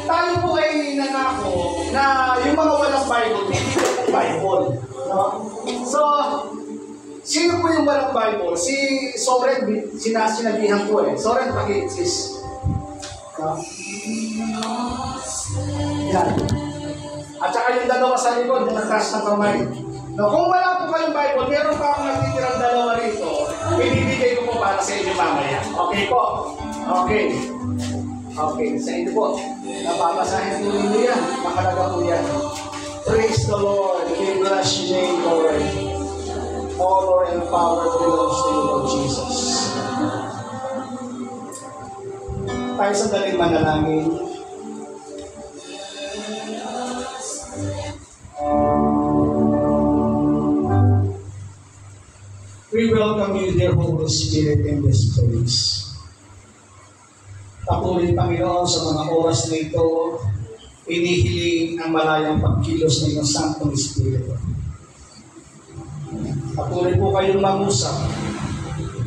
Tayo po ay nangako na yung mga walang Bible, hindi po Bible. No? So, sino po yung walang Bible? Si Soren, sinabihan ko eh. Soren, pakit-sis. No? Yan. At saka yung dalawa sa likod, yung nagtaas ng kamay. No, kung wala po kayong Bible, meron pa akong natitirang dalawa rito, ibibigay ko po para sa inyo mamaya. Okay po? Okay. Okay, sa inyo po. Napapasahin po ninyo yan. Makalaga po yan. Praise the Lord. We bless your name, Lord. Honor and power belongs to you, Lord Jesus. Tayo sandaling manalangin. We welcome you, dear Holy Spirit, in this place. Patuloy, Panginoon, sa mga oras na ito, inihiling ang malayang pagkilos ng iyong Santong Espiritu. Patuloy po kayong mangusap.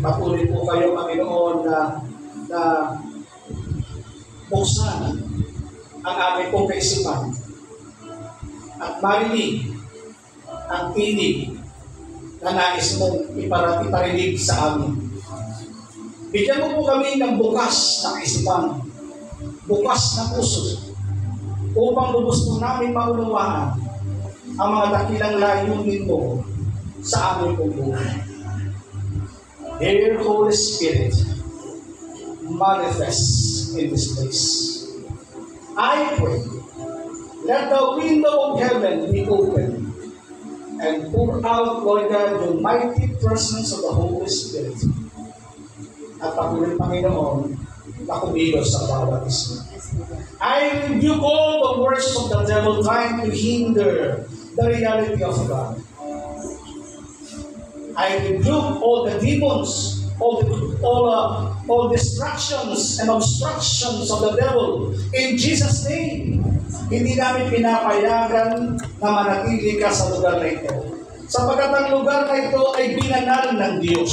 Patuloy po kayo, Panginoon, na buksan ang aming pong kaisipan at marinig ang tinig na nais mong iparinig sa amin. Bigyan mo po kami ng bukas na kaisipan, bukas na puso, upang lubos po namin maunawaan ang mga dakilang layunin mo sa aming pong buhay. Dear Holy Spirit, manifest in this place. I pray, let the window of heaven be open and pour out, Lord God, the mighty presence of the Holy Spirit. At patuloy, Panginoon, na kumilos sa bawat isa. I rebuke all the words of the devil trying to hinder the reality of God. I rebuke all the demons, all distractions and obstructions of the devil in Jesus' name. Hindi namin pinapayagan na manatili ka sa lugar na ito. Sapagkat ang lugar na ito ay binanal ng Diyos.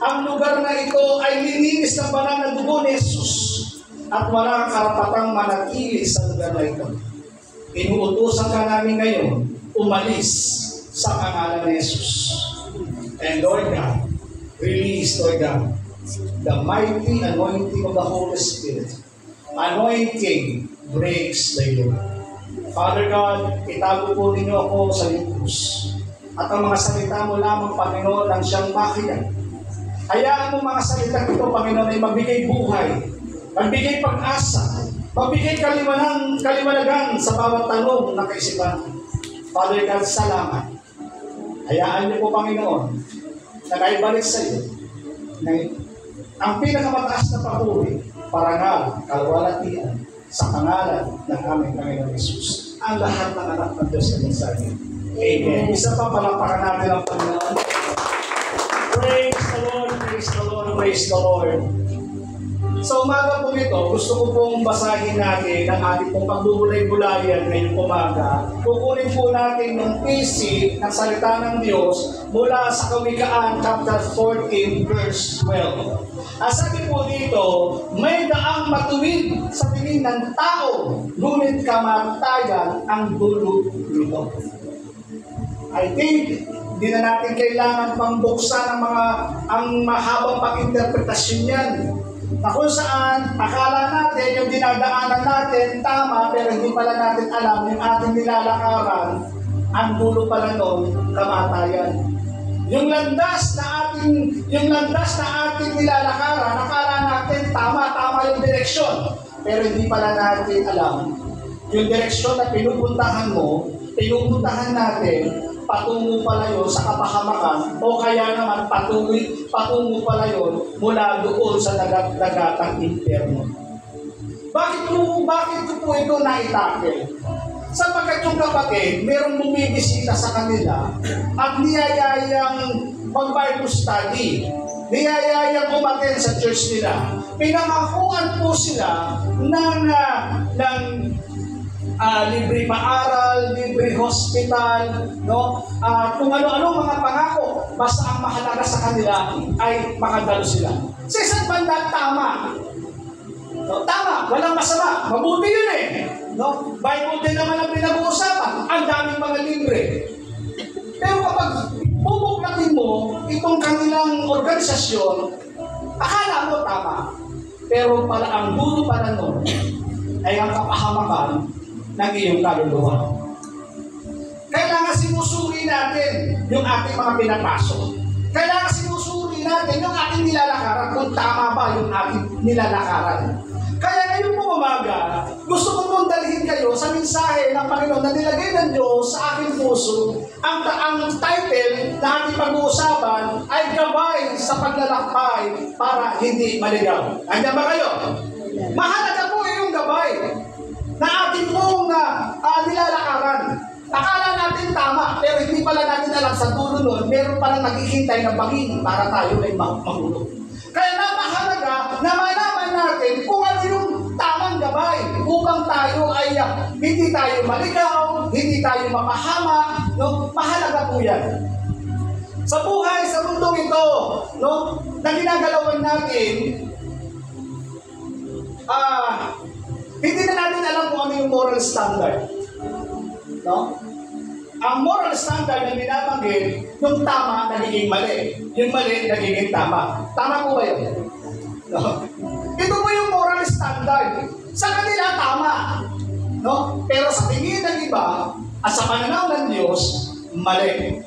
Ang lugar na ito ay lininis ng banal na dugo ni Jesus. At wala kang karapatang manatili sa lugar na ito. Inuutusan ka namin ngayon, umalis sa pangalan ni Jesus. And Lord God, release, Lord God, the mighty anointing of the Holy Spirit. Anointing breaks the yoke. Father God, itago po ninyo ako sa iyong krus. At ang mga salita mo lamang, Panginoon, ang siyang makiyan. Hayaan mo mga salita ito, Panginoon, ay magbigay buhay, magbigay pag-asa, magbigay kaliwanagan sa bawat tanong na kaisipan. Father God, salamat. Hayaan niyo po, Panginoon, na naibalik sa iyo na ang pinakamataas na papuri, parangal, kalwalatian, sa pangalan ng aming Panginoon Jesus. Ang lahat ng anak ng Diyos na mensahe. Amen. Isa pa, palapakan natin ang Panginoon. Praise the Lord, praise the Lord, praise the Lord. Sa umaga po ito, gusto ko pong basahin natin ang ating pong pagbubulay-bulayan ngayong umaga. Kukunin po natin ng PC ng salita ng Diyos mula sa Kawikaan chapter 14 verse 12. Sabi po dito, may daang matuwid sa tingin ng tao, ngunit kamatayan ang dulo nito. I think, di na natin kailangan pang buksan ang mahabang pag-interpretasyon yan. Na kung saan, akala natin yung dinadaanan natin tama, pero hindi pala natin alam yung ating nilalakaran, ang dulo pala nun, kamatayan. Yung landas na ating nilalakaran, akala natin tama yung direksyon, pero hindi pala natin alam yung direksyon na pinupuntahan natin, patungo pala yun sa kapahamakan o kaya naman patungo pala yun mula doon sa dagatang impyerno. Bakit ko po ito naitakel? Sapagkat yung kapatid, merong bumibisita sa kanila at niyayayang mag-Bible study, niyayayang umaten sa church nila. Pinangakuan po sila ng libre paaral, libre hospital, no? Kung ano-ano mga pangako, basta ang mahalaga sa kanila ay makadalo sila. Sa isang banda, tama. No, tama, walang masama. mabuti yun eh. No? Bible din naman ang pinag-uusapan. Ang daming mga libre. Pero kapag bubuklatin mo itong kanilang organisasyon, akala mo tama. Pero pala ang dulo pala nun ay ang kapahamakan ng iyong kaluluwa. Kailangan sinusuri natin yung ating mga pinapasok. Kailangan sinusuri natin yung ating nilalakaran kung tama ba yung ating nilalakaran. Kaya ngayon po umaga, gusto ko pong dalhin kayo sa mensahe ng Panginoon na nilagay ng Diyos sa aking puso. Ang title na ating pag-uusapan ay Gabay sa Paglalakbay para Hindi Maligaw. Andiyan ba kayo? Mahalaga po yung gabay na ating pong nilalakaran. Akala natin tama, pero hindi pala natin alam sa dulo nun, meron pala naghihintay ng bangin para tayo ay mahulog. Kaya napakahalaga na malaman natin kung ano yung tamang gabay upang tayo ay hindi tayo maligaw, hindi tayo mapahama, no? Mahalaga po yan. Sa buhay, sa mundong ito, no, na ginagalawan natin, hindi na natin alam kung ano yung moral standard. No? Ang moral standard na binabanggit, yung tama nagiging mali. Yung mali nagiging tama. Tama po ba yun? No? Ito po yung moral standard. Sa kanila, tama. No? Pero sa tingin ng iba, at sa pananaw ng Diyos, mali.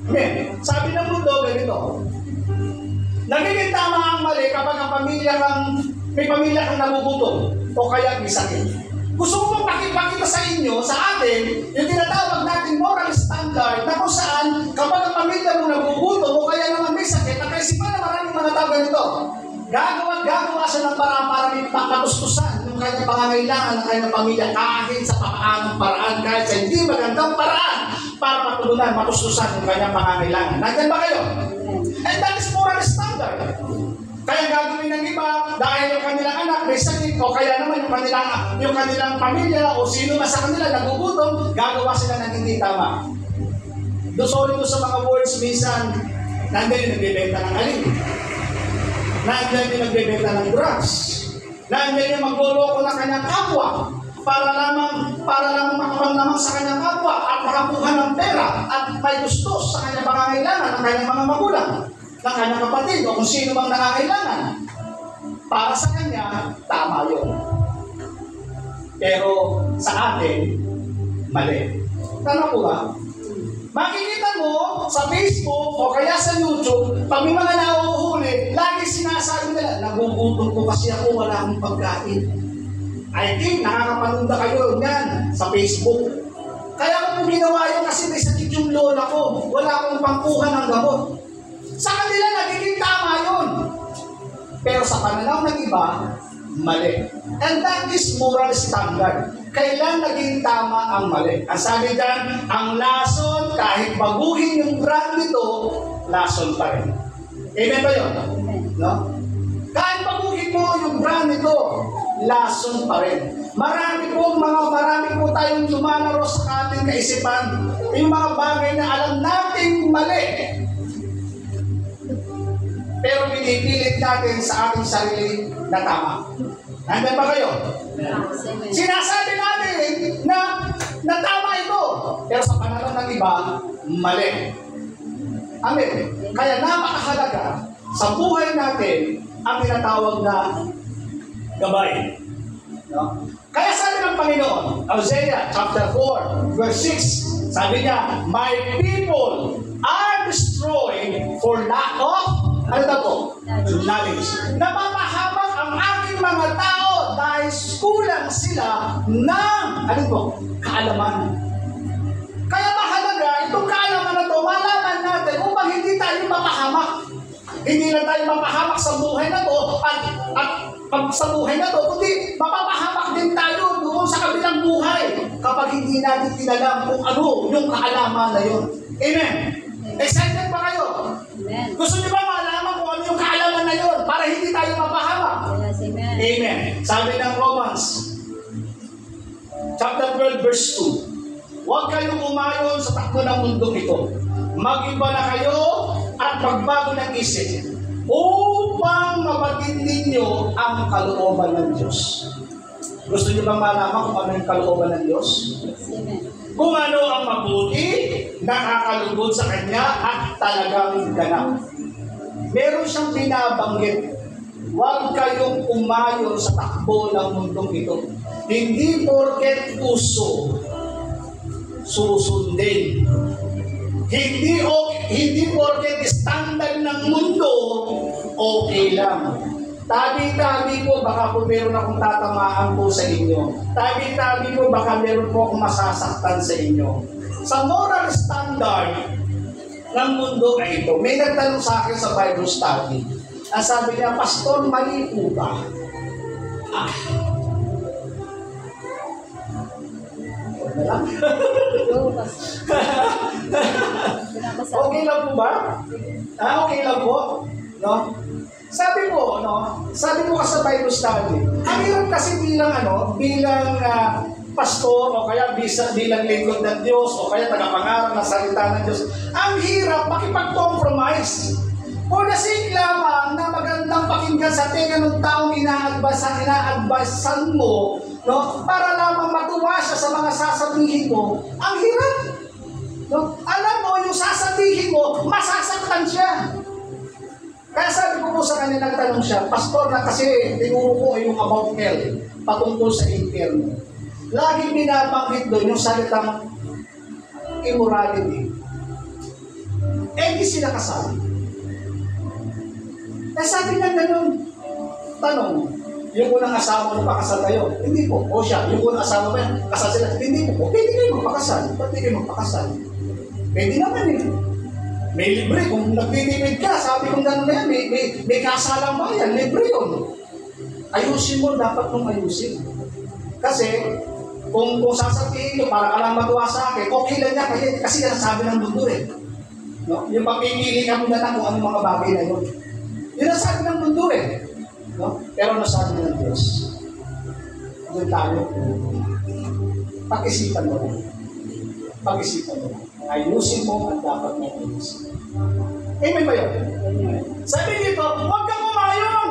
Amen. Sabi ng mundo, ganito. Nagiging tama ang mali kapag may pamilya kang nagugutom o kaya may sakit. Gusto ko mong pakipakita sa inyo, sa atin, yung tinatawag natin moral standard na kung saan kapag ang pamilya mo nagugutom o kaya naman may sakit, nakaisipan na maraming mga tao ganito. Gagawa siya ng paraan para may patustusan yung kanyang pangangailangan ng kanyang pamilya kahit sa paanong paraan, kahit sa hindi magandang paraan para matulunan, matustusan yung kanyang pangangailangan. Nandiyan ba kayo? And that is moral standard. Kaya gagawin ng iba dahil yung kanilang anak may sakit o kaya naman yung kanilang pamilya o sino man sa kanila nagugutom, gagawa sila ng hindi tama. Sorry ko sa mga words minsan, nandiyan yung nagbebenta ng alin. Nandiyan yung nagbebenta ng drugs. Nandiyan yung magloloko ng kanyang kapwa para lamang makapang sa kanyang kapwa at makakuha ng pera at may gusto sa kanyang pangangailangan ng kanyang mga magulang, ng kanyang kapatid o kung sino bang nangangailangan. Para sa kanya, tama yun. Pero sa atin, mali. Tama po ba? Makikita mo sa Facebook o kaya sa YouTube, pag may mga nauuhuli, lagi sinasabi nila, nagugutom ko kasi ako, wala akong pagkain. I think nakakapanunda kayo yan sa Facebook. Kaya ko ginawa yun kasi may sakit yung lola ko, wala akong pangkuha ng gamot. Sa kanila, nagiging tama yun. Pero sa pananaw ng iba, mali. And that is moral standard. Kailan naging tama ang mali? Ang sabi dyan, ang lason, kahit baguhin yung brand nito, lason pa rin. Amen ba yun? No? Kahit baguhin mo yung brand nito, lason pa rin. Marami po tayong lumalaro sa ating kaisipan. Yung mga bagay na alam nating mali. Pero pinipilit natin sa ating sarili na tama. Nandiyan ba kayo? Sinasabi natin na tama ito. Pero sa pananaw ng iba, mali. Amen. Kaya napakahalaga sa buhay natin ang tinatawag na gabay. No? Kaya sabi ng Panginoon, Hosea chapter 4, verse 6, sabi niya, my people are destroyed for lack of ano na po? Knowledge. Napapahamak ang aking mga tao dahil kulang sila ng kaalaman. Kaya mahalaga, itong kaalaman na ito, malaman natin upang hindi tayo mapahamak. Hindi lang tayo mapahamak sa buhay na ito at sa buhay na ito, kundi mapapahamak din tayo doon sa kabilang buhay kapag hindi natin tinalam kung ano yung kaalaman na yun. Amen? Excited ba kayo? Amen. Gusto niyo ba malaman kung ano yung kaalaman na yun para hindi tayo mapahamak? Yes, amen. Amen. Sabi ng Romans, chapter 12, verse 2, huwag kayong umayon sa takbo ng mundong ito. Mag-iba na kayo at magbago ng isip upang mabatid ninyo ang kalooban ng Diyos. Gusto niyo bang malaman kung ano yung kalooban ng Diyos? Kung ano ang mabuti, nakakalugod sa Kanya at talagang ganap. Meron siyang binabanggit, huwag kayong umayon sa takbo ng mundong ito. Hindi porket uso, susundin. Hindi porket standard ng mundo, okay lang. Tabi-tabi po, baka po meron akong tatamaan po sa inyo. Tabi-tabi po, baka meron po akong masasaktan sa inyo. Sa moral standard ng mundo ay ito, may nagtanong sa akin sa Bible study. Ang sabi niya, Pastor, mali po ba? Okay lang po ba? Okay lang po? No? Sabi ko sa Bible study, ang hirap kasi bilang pastor o kaya bilang lingkod ng Diyos o kaya tagapangaral ng salita ng Diyos, ang hirap makipag-compromise. For the sake lamang na magandang pakinggan sa tenga ng taong ina-advisean mo, no? Para lamang matuwa siya sa mga sasabihin mo, ang hirap. No? Alam mo, yung sasabihin mo, masasaktan siya. Kaya sabi ko po sa kanya, nagtanong siya, Pastor, na kasi tinuro ko yung about hell, patungkol sa infierno. Laging binabanggit doon yung salitang immorality. Hindi sila kasal. Sabi niya ganun, tanong, yung unang asawa mo pakasal kayo? Hindi po. O siya, yung unang asawa mo yan, kasal sila? Hindi po. Pwede kayo magpakasal. Ba't di kayo magpakasal? Pwede naman eh. May libre. Kung nagtitipid ka, sabi kong gano'n na yan, may kasalang bayan, libre yun. Ayusin mo, dapat mong ayusin. Kasi, kung sasabihin nyo, para ka lang matuwa sa akin, okay lang niya, kasi yan sabi ng mundo eh. No? Yung pagpipili ka muna na kung anong mga bagay na yun. Yun ang sabi ng mundo eh. No? Pero nasabi ng Diyos, doon tayo, pag-isipan mo. Pag-isipan mo. Ayusin mo ang dapat mo ayusin. Amen ba yun? Sabi dito, huwag kang umayon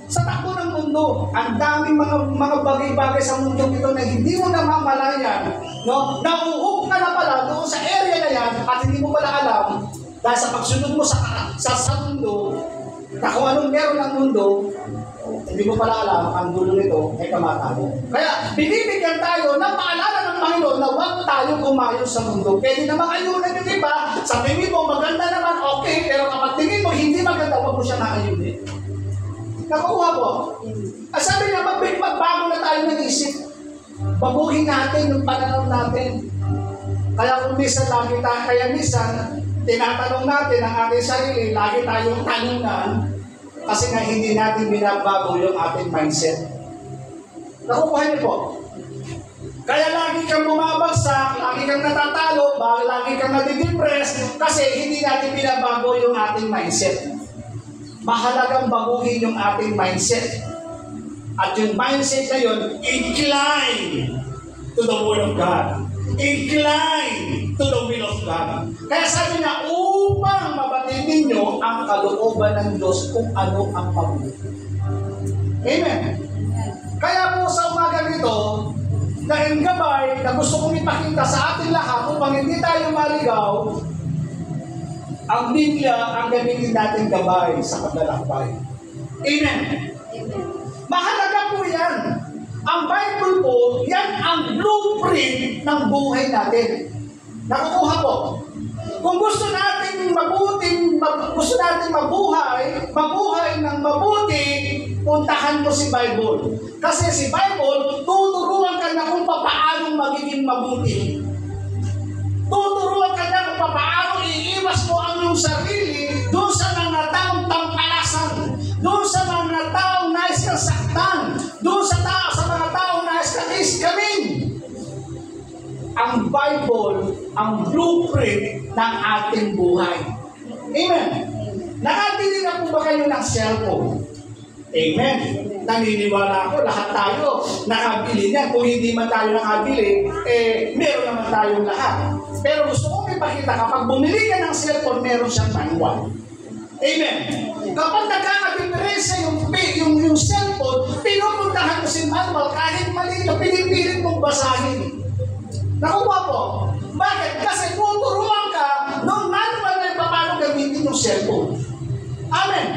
sa takbo ng mundo. Ang daming mga bagay-bagay sa mundo ito na hindi mo namamalayan. No? Nauhog ka na pala doon sa area na yan at hindi mo pala alam dahil sa pagsunod mo sa mundo na kung anong meron ng mundo, hindi mo pala alam ang dulo nito ay kamatayan. Kaya binibigyan tayo ng paalala ng Panginoon na huwag tayong umayon sa mundo. Pwede namang ayunin yung iba, sa tingin mo maganda naman, okay, pero kapag tingin mo hindi maganda, huwag mo siya naayunin. Nakukuha po? Sabi niya, magbago na tayo ng isip. Baguhin natin yung pananaw natin. Kaya kung minsan tinatanong natin ang ating sarili, lagi tayong tanungan, kasi nga hindi natin binabago yung ating mindset. Nakukuha niyo po? Kaya lagi kang bumabagsak, lagi kang natatalo, lagi kang nadidepress, kasi hindi natin binabago yung ating mindset. Mahalagang baguhin yung ating mindset. At yung mindset na yun, incline to the Word of God. Incline to the will of God. Kaya sabi niya, upang mabatid ninyo ang kalooban ng Diyos kung ano ang mabuti. Amen. Kaya po sa umaga nito, dahil gabay na gusto kong ipakita sa ating lahat upang hindi tayo maligaw, ang Biblia ang gamitin natin gabay sa paglalakbay. Amen. Amen. Mahalaga po yan. Ang Bible po, yan ang blueprint ng buhay natin. Nakukuha po. Kung gusto natin mabuhay ng mabuti, puntahan mo si Bible. Kasi si Bible, tuturuan ka na kung paano magiging mabuti. Tuturuan ka na kung paano iiwas mo ang iyong sarili doon sa mga taong tampalasan, doon sa mga taong nais kang saktan, doon sa mga taong nais kang iskamin. Ang Bible, ang blueprint ng ating buhay. Amen. Nakabili na po ba kayo ng cellphone? Amen. Naniniwala ako, lahat tayo nakabili niya. Kung hindi man tayo nakabili, meron naman tayong lahat. Pero gusto kong ipakita, kapag bumili ka ng cellphone, meron siyang manual. Amen. Kapag nagkakadiferensya yung cellphone, pinupuntahan mo si manual, kahit mali na pinipilit mong basahin. Nakuha po. Bakit? Kasi tuturuan ka nung manual na paano gamitin yung cellphone. Amen.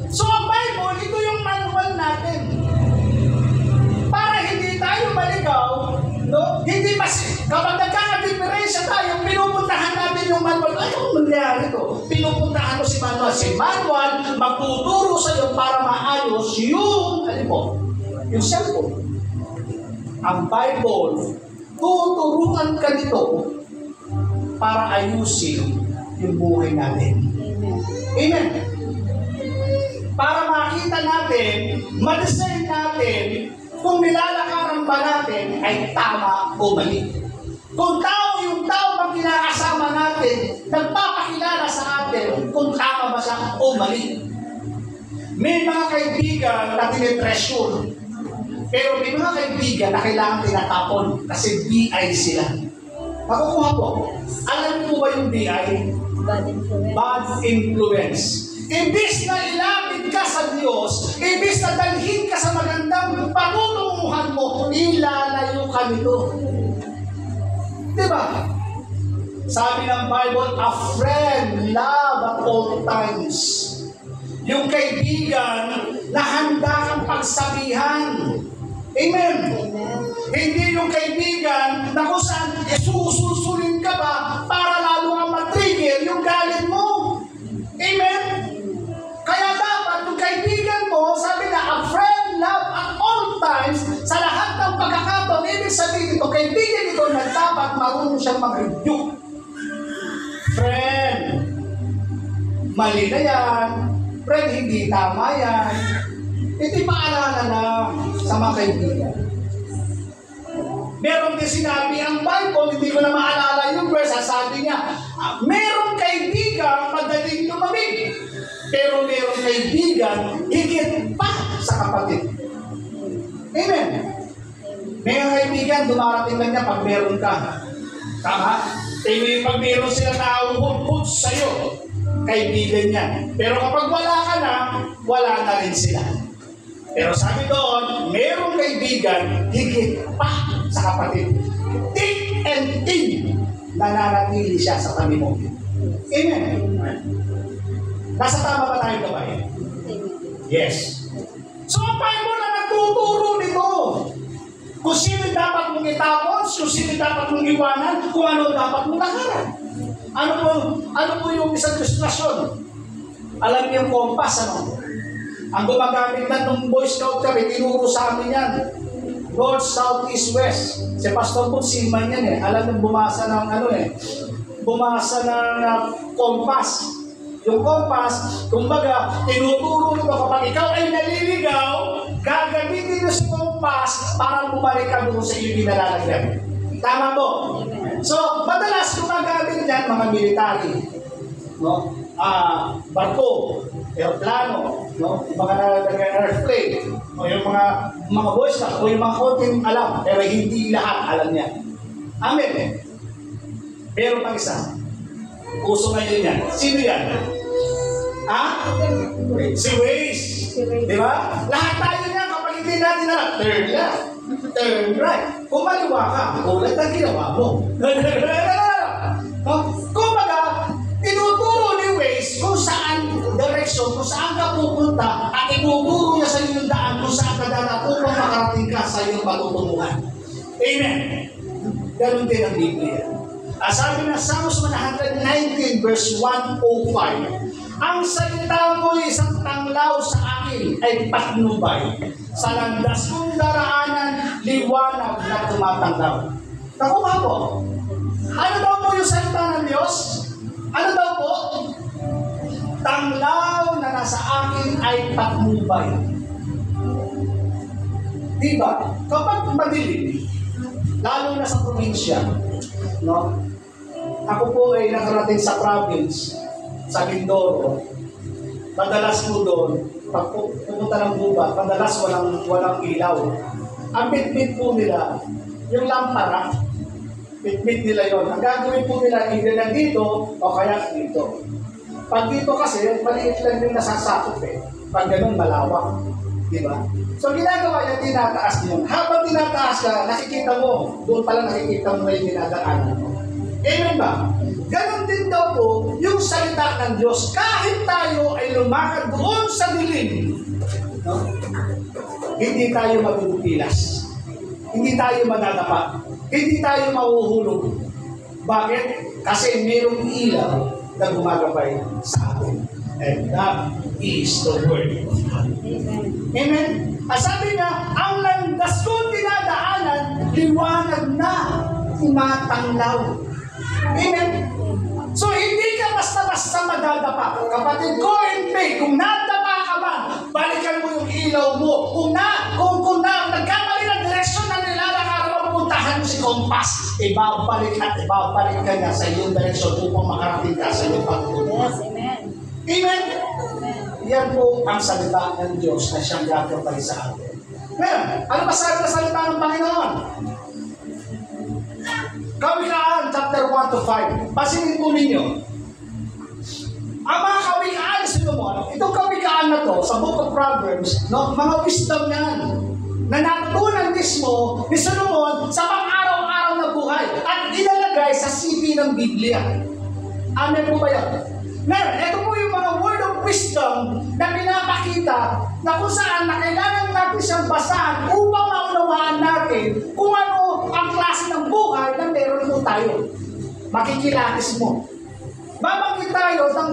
So ang Bible, ito yung manual natin. Para hindi tayo maligaw, no? Hindi mas, kapag nagkaka-diferensya tayo, pinupuntahan natin yung manual. Ay, ano nangyari ito? Pinupuntahan mo si manual. Si manual, magtuturo sa iyo para maayos yung, ano po, yung cellphone. Ang Bible, tuturuan ka nito para ayusin yung buhay natin. Amen. Para makita natin, ma-design natin kung nilalakaran ba natin ay tama o mali. Kung yung tao bang kinakasama natin, nagpapakilala sa atin kung tama ba siya o mali. May mga kaibigan na tinitreasure, pero may mga kaibigan na kailangan tinatapon kasi BI sila. Makukuha po. Alam mo ba yung BI? Bad influence. Imbis na ilapit ka sa Diyos, imbis na dalhin ka sa magandang patutunguhan mo, ilalayo ka nito. Diba? Sabi ng Bible, a friend love at all times. Yung kaibigan na handa kang pagsabihan. Amen. Hindi yung kaibigan na kung saan susulsulin ka ba para lalo kang matrigger yung galit mo. Amen. Kaya dapat yung kaibigan mo, sabi na, a friend love at all times, sa lahat ng pagkakataon, ibig sabihin ito, kaibigan ito na dapat marunong siyang mag-rebuke. Friend, mali na yan. Friend, hindi tama yan. Ito'y paalala lang sa mga kaibigan. Meron din sinabi ang Bible, hindi ko na maalala yung verse, sabi niya, meron kaibigan madaling lumamig, pero meron kaibigan higit pa sa kapatid. Amen. May kaibigan, dumarating lang niya pag meron ka. Tama? Pag meron sila nauhod sa'yo, kaibigan niya. Pero kapag wala ka na, wala na rin sila. Pero sabi doon, merong kaibigan, higit pa sa kapatid. Thick and thin, nananatili siya sa tabi mo. Amen. Nasa tama ba tayo gabay? Yes. So ang Bible na nagtuturo nito. Kung sino dapat mong itapos, kung sino dapat mong iwanan, kung ano dapat mong lakaran. Ano po yung isang ilustrasyon? Alam niyo yung kompas, ano? Ang gumagamit na ng Boy Scout kami, tinuro sa amin yan. North, South, East, West. Si Pastor po, seaman yan eh. Alam nyo, bumasa ng bumasa ng kompas. Yung kompas, kumbaga, tinuturo nito kapag ikaw ay naliligaw, gagamitin nyo si kompas para bumalik ka doon sa iyo binalalagyan. Tama po? So, madalas gumagamit yan mga military. No? Barko, aeroplano, no? Yung mga airplane, o yung mga boys na, o yung mga konting alam, pero hindi lahat alam niya. Amen. Pero pang isa, uso ngayon yan. Sino yan? Si Waze. Di ba? Lahat tayo niya, kapag hindi natin alam, turn left, turn right. Kung maliwa ka, ulat ang ginawa mo. Kumbaga, tinuturo ni Waze kung saan direksyon, kung saan ka pupunta, at ituturo niya sa iyo yung daan kung saan ka daan upang makarating ka sa iyong patutunguhan. Amen. Ganon din ang Biblia. Sabi na Psalms 119 verse 105, ang salita mo isang tanglaw sa akin ay patnubay. Sa landas kong daraanan, liwanag na tumatanglaw. Nakuha po. Ano daw po yung salita ng Diyos? Ano daw po? Tanglaw na nasa akin ay patnubay. Diba? Kapag madilim, lalo na sa probinsya, no? Ako po ay nakarating sa province, sa Mindoro. Madalas po doon, pag pumunta ng gubat, madalas walang ilaw. Ang bit-bit po nila, yung lampara, bit-bit nila yon. Ang gagawin po nila, either na dito o kaya dito. Pag dito kasi, maliit lang yung nasasakop eh. Pag ganun, malawak. Di ba? So ginagawa niya, tinataas niyo. Habang tinataas ka, nakikita mo, doon pala nakikita mo na yung dinadaanan mo. Amen ba? Ganon din daw po yung salita ng Diyos. Kahit tayo ay lumakad doon sa dilim, no? Hindi tayo magugupilas. Hindi tayo madadapa. Hindi tayo mahuhulog. Bakit? Kasi mayroong ilaw na gumagabay sa atin. And that is the word of God. Amen? At sabi niya, ang landas kong dinadaanan, liwanag na, tumatanglaw. Amen? So, hindi ka basta-basta madadapa. Kapatid ko, hindi. Kung nadapa ka ba, balikan mo yung ilaw mo. Kung nagkamali ng direksyon na nilalakaran mo, pupuntahan mo si Kompas. Ibabalik at ibabalik ka niya sa iyong direksyon upang makarating ka sa iyong pagpunta. Yes, amen. Amen? Yan po ang salita ng Diyos na siyang gagawin sa atin. Ngayon, ano ba sabi na salita ng Panginoon? Kawikaan, chapter 1 to 5. Pasinin po ninyo. Ang mga kawikaan ni Solomon, itong kawikaan na to, sa Book of Proverbs, no, mga wisdom yan, na natutunan mismo ni Solomon sa pang-araw-araw na buhay at ilalagay sa CV ng Biblia. Amen po ba yan? Ngayon, ito po yung mga word of wisdom na pinapakita na kung saan na kailangan natin siyang basahan upang maunawaan natin kung ano ang klase ng buhay na meron po tayo. Makikilatis mo. Babanggit tayo ng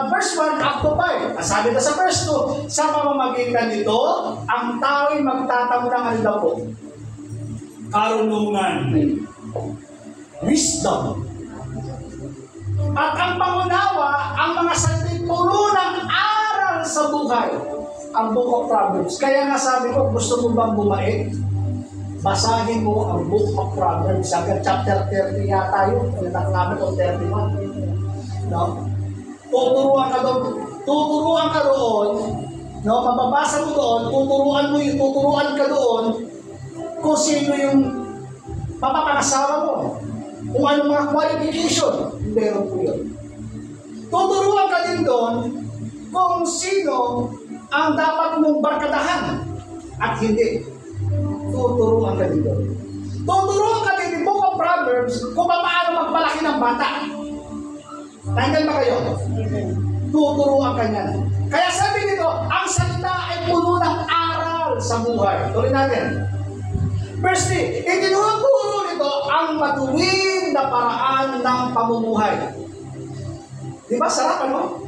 verse 1 up to 5. Sabi na sa verse 2, sa pamamagitan nito, ang tao'y magtatamo ng ano daw po? Karunungan. Wisdom. At ang pangunawa, ang mga salitang puro ng aral sa buhay. Ang Book of Proverbs. Kaya nga sabi ko, gusto mo bang bumait? Basahin mo ang Book of Proverbs. Sabi chapter 30 yata yun. Natakalaman o 31. No? Tuturuan ka doon. No? Mababasa mo doon. Tuturuan ka doon kung sino yung mapapangasawa mo. Kung anong mga qualification, meron po yun. Tuturuan ka din doon kung sino ang dapat mong barkadahan at hindi. Tuturuan ka din doon. Tuturuan ka din ng Book of Proverbs kung paano magpalaki ng bata. Tanggal ba kayo? Tuturuan ka niyan. Kaya sabi nito, ang salita ay puno ng aral sa buhay. Tuloy natin. Verse 3, itinuturo nito ang matuwid na paraan ng pamumuhay. Di ba? Sarap ano?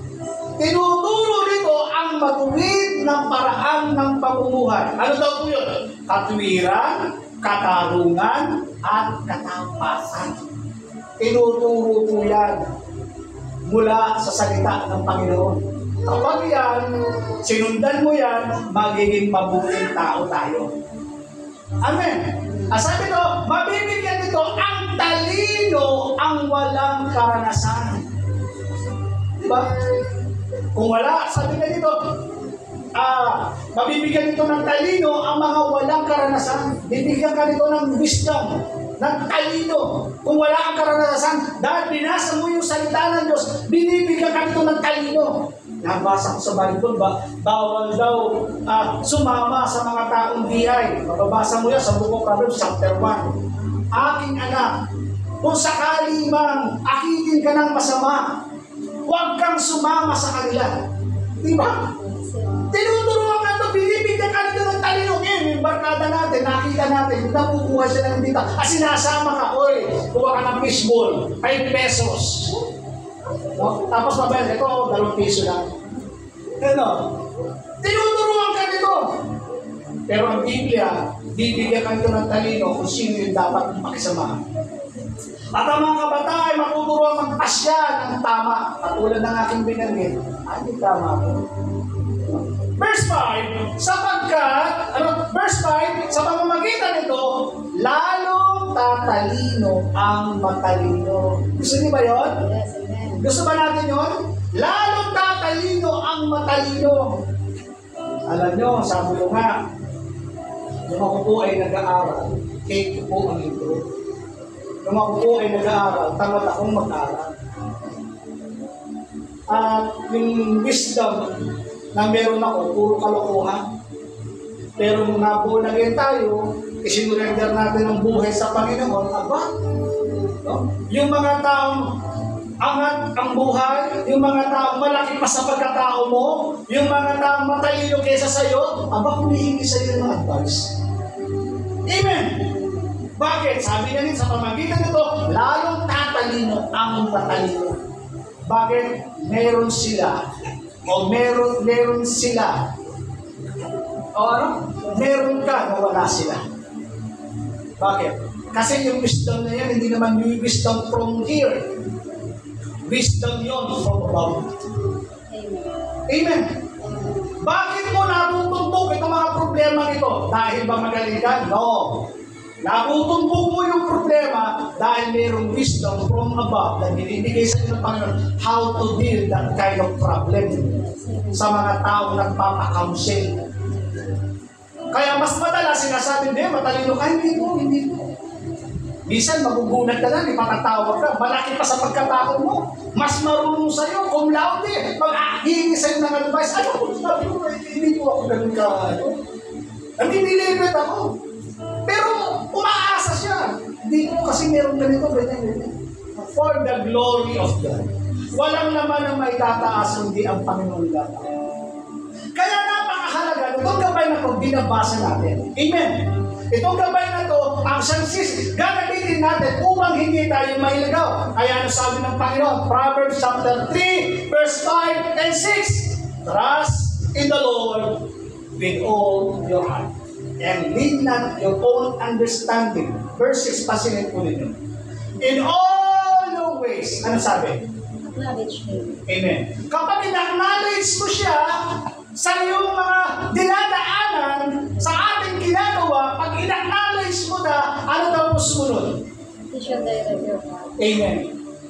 Tinuturo nito ang matuwid na paraan ng pamumuhay. Ano daw po yun? Katwiran, katarungan, at katapasan. Tinuturo po yan mula sa salita ng Panginoon. Kapag yan, sinundan mo yan, magiging mabuting tao tayo. Amen. Sabi ko, mabibigyan nito ang talino ang walang karanasan. Diba? Kung wala, sabi ka dito, mabibigyan nito ng talino ang mga walang karanasan. Bibigyan ka nito ng wisdom, ng talino. Kung wala kang karanasan, dahil binasa mo yung salita ng Diyos, binibigyan ka nito ng talino. Nabasa ko sa Bible, bawal daw sumama sa mga taong diay. Mababasa mo yan sa Book of Proverbs, chapter 1. Aking anak, kung sakali mang akitin ka ng masama, huwag kang sumama sa kanila. Diba? Tinuturuan ka ito, binibigyan ka nito ng talino. Yung barkada natin, nakita natin, nakukuha siya ng dita. Sinasama ka, oy, kuha ka ng fishball, 5 pesos. No? Tapos mabayad, ito, 2 piso lang. Ano? Tinuturuan ka nito. Pero ang Biblia, bibigyan ka nito ng talino kung sino yung dapat makisama. At ang mga kabata ay matuturuan magpasya ng tama. Katulad ng aking binanggit, ay tama po. Verse 5, verse 5, sa pamamagitan nito, lalong tatalino ang matalino. Gusto niyo ba yun? Yes, amen. Gusto ba natin yun? Lalong tatalino ang matalino. Alam nyo, sabi ko nga, yung ako po ay nag-aaral, cake po ang intro. Yung ako po ay nag-aaral, tamad akong mag-aaral. At yung wisdom na meron ako, puro kalokohan. Pero nung nabuo na rin tayo, isinurrender natin ang buhay sa Panginoon, aba, no? Yung mga taong angat ang buhay, yung mga taong malaki pa sa pagkatao mo, yung mga taong matalino kaysa sa'yo, aba, humihingi sa'yo ng advice. Amen! Bakit? Sabi nga rin sa pamagitan nito, lalong tatalino ang matalino. Bakit? Meron sila, o meron sila, o ano? Meron ka na wala sila. Bakit? Kasi yung wisdom na yan, hindi naman yung wisdom from here. Wisdom yun from above. Amen. Bakit mo natutumbok itong mga problema nito? Dahil ba magaling ka? No. Natutumbok mo yung problema dahil mayroong wisdom from above na binibigay sa inyo ng Panginoon how to deal that kind of problem sa mga taong nagpapakounsel. Kaya mas madalas sinasabi, hindi, matalino ka, hindi po. Minsan magugunat ka lang, ipatatawag ka, malaki pa sa pagkatao mo. Mas marunong sa'yo, cum laude, mag-ahingi sa'yo ng advice. Ano po, sabi ko, hindi po ako ganun ka. Nag-inilibet ako. Pero umaasa siya. Hindi po kasi meron ganito, ganyan. For the glory of God. Walang naman ang may tataas, hindi ang Panginoon lang. Kaya napakahalaga, itong gabay na ito, binabasa natin. Amen. Itong gabay na ito, ang sansis, gagamitin natin upang hindi tayo mailagaw. Kaya ano sabi ng Panginoon? Proverbs chapter 3, verse 5 and 6. Trust in the Lord with all your heart. And lean not your own understanding. Verse 6, pasilin po ninyo. In all your ways. Ano sabi? Acknowledge Him. Amen. Kapag in-acknowledge mo siya sa iyong mga dinadaanan, sa ating ginagawa, pag in-acknowledge mo na, ano daw mo sumunod? He shall direct your path. Amen.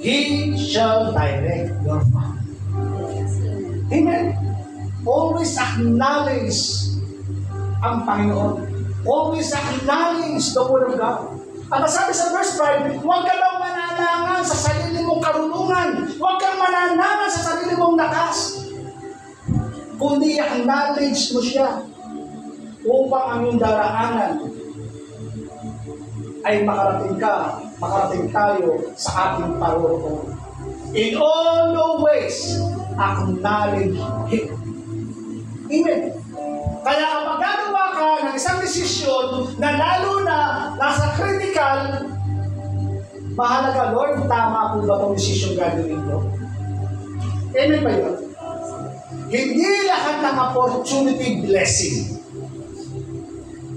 He shall direct your path. Yes, amen. Amen. Always acknowledge ang Panginoon. Always acknowledge the Word of God. At sabi sa verse 5, huwag ka daw mananangan sa sarili mong karunungan. Huwag kang mananangan sa sarili mong lakas. Kundi acknowledge mo siya upang ang iyong daraanan ay makarating tayo sa ating paroroon. In all the ways, acknowledge Him. Amen. Kaya kapag gagawa ka ng isang desisyon na lalo na nasa critical, mahalaga, Lord, tama po ba itong desisyon gagawin ko? Amen ba yun? Hindi lahat ng opportunity blessing.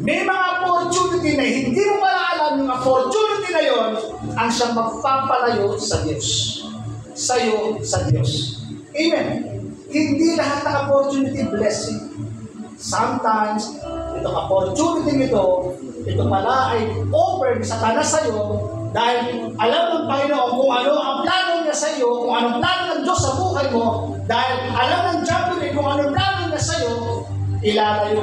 May mga opportunity na hindi mo pala alam yung opportunity na yon ang siyang magpapalayo sa Diyos. Sa'yo, sa Diyos. Amen. Hindi lahat ng opportunity blessing. Sometimes, itong opportunity nito, ito pala ay offer sa Satanas sa'yo dahil alam ng Panginoon kung ano ang plano niya sa'yo, kung anong plano ng Diyos sa buhay mo, dahil alam ng Diablo kung anong plano niya sa'yo, ilalayo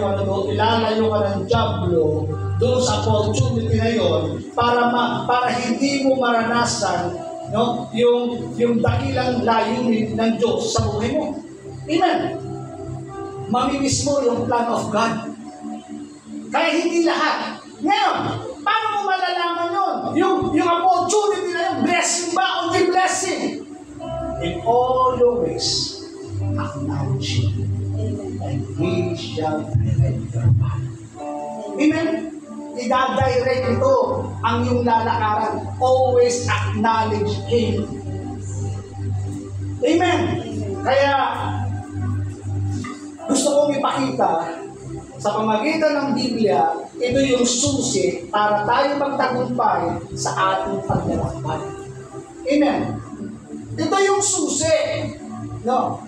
ka ng Diablo doon sa opportunity na yon para hindi mo maranasan, no, yung dakilang layunin ng Diyos sa buhay mo. Amen. Mamimiss mo yung plan of God. Kaya hindi lahat. Ngayon, paano mo malalaman yun? Yung opportunity na yun, blessing ba o di blessing? In all your ways, acknowledge Him. And He shall direct your path. Amen? I-direct ito ang iyong lalakaran. Always acknowledge Him. Amen? Kaya, gusto kong ipakita sa pamagitan ng Biblia, ito yung susi para tayo magtagumpay sa ating paglalakbay. Amen? Ito yung susi. No?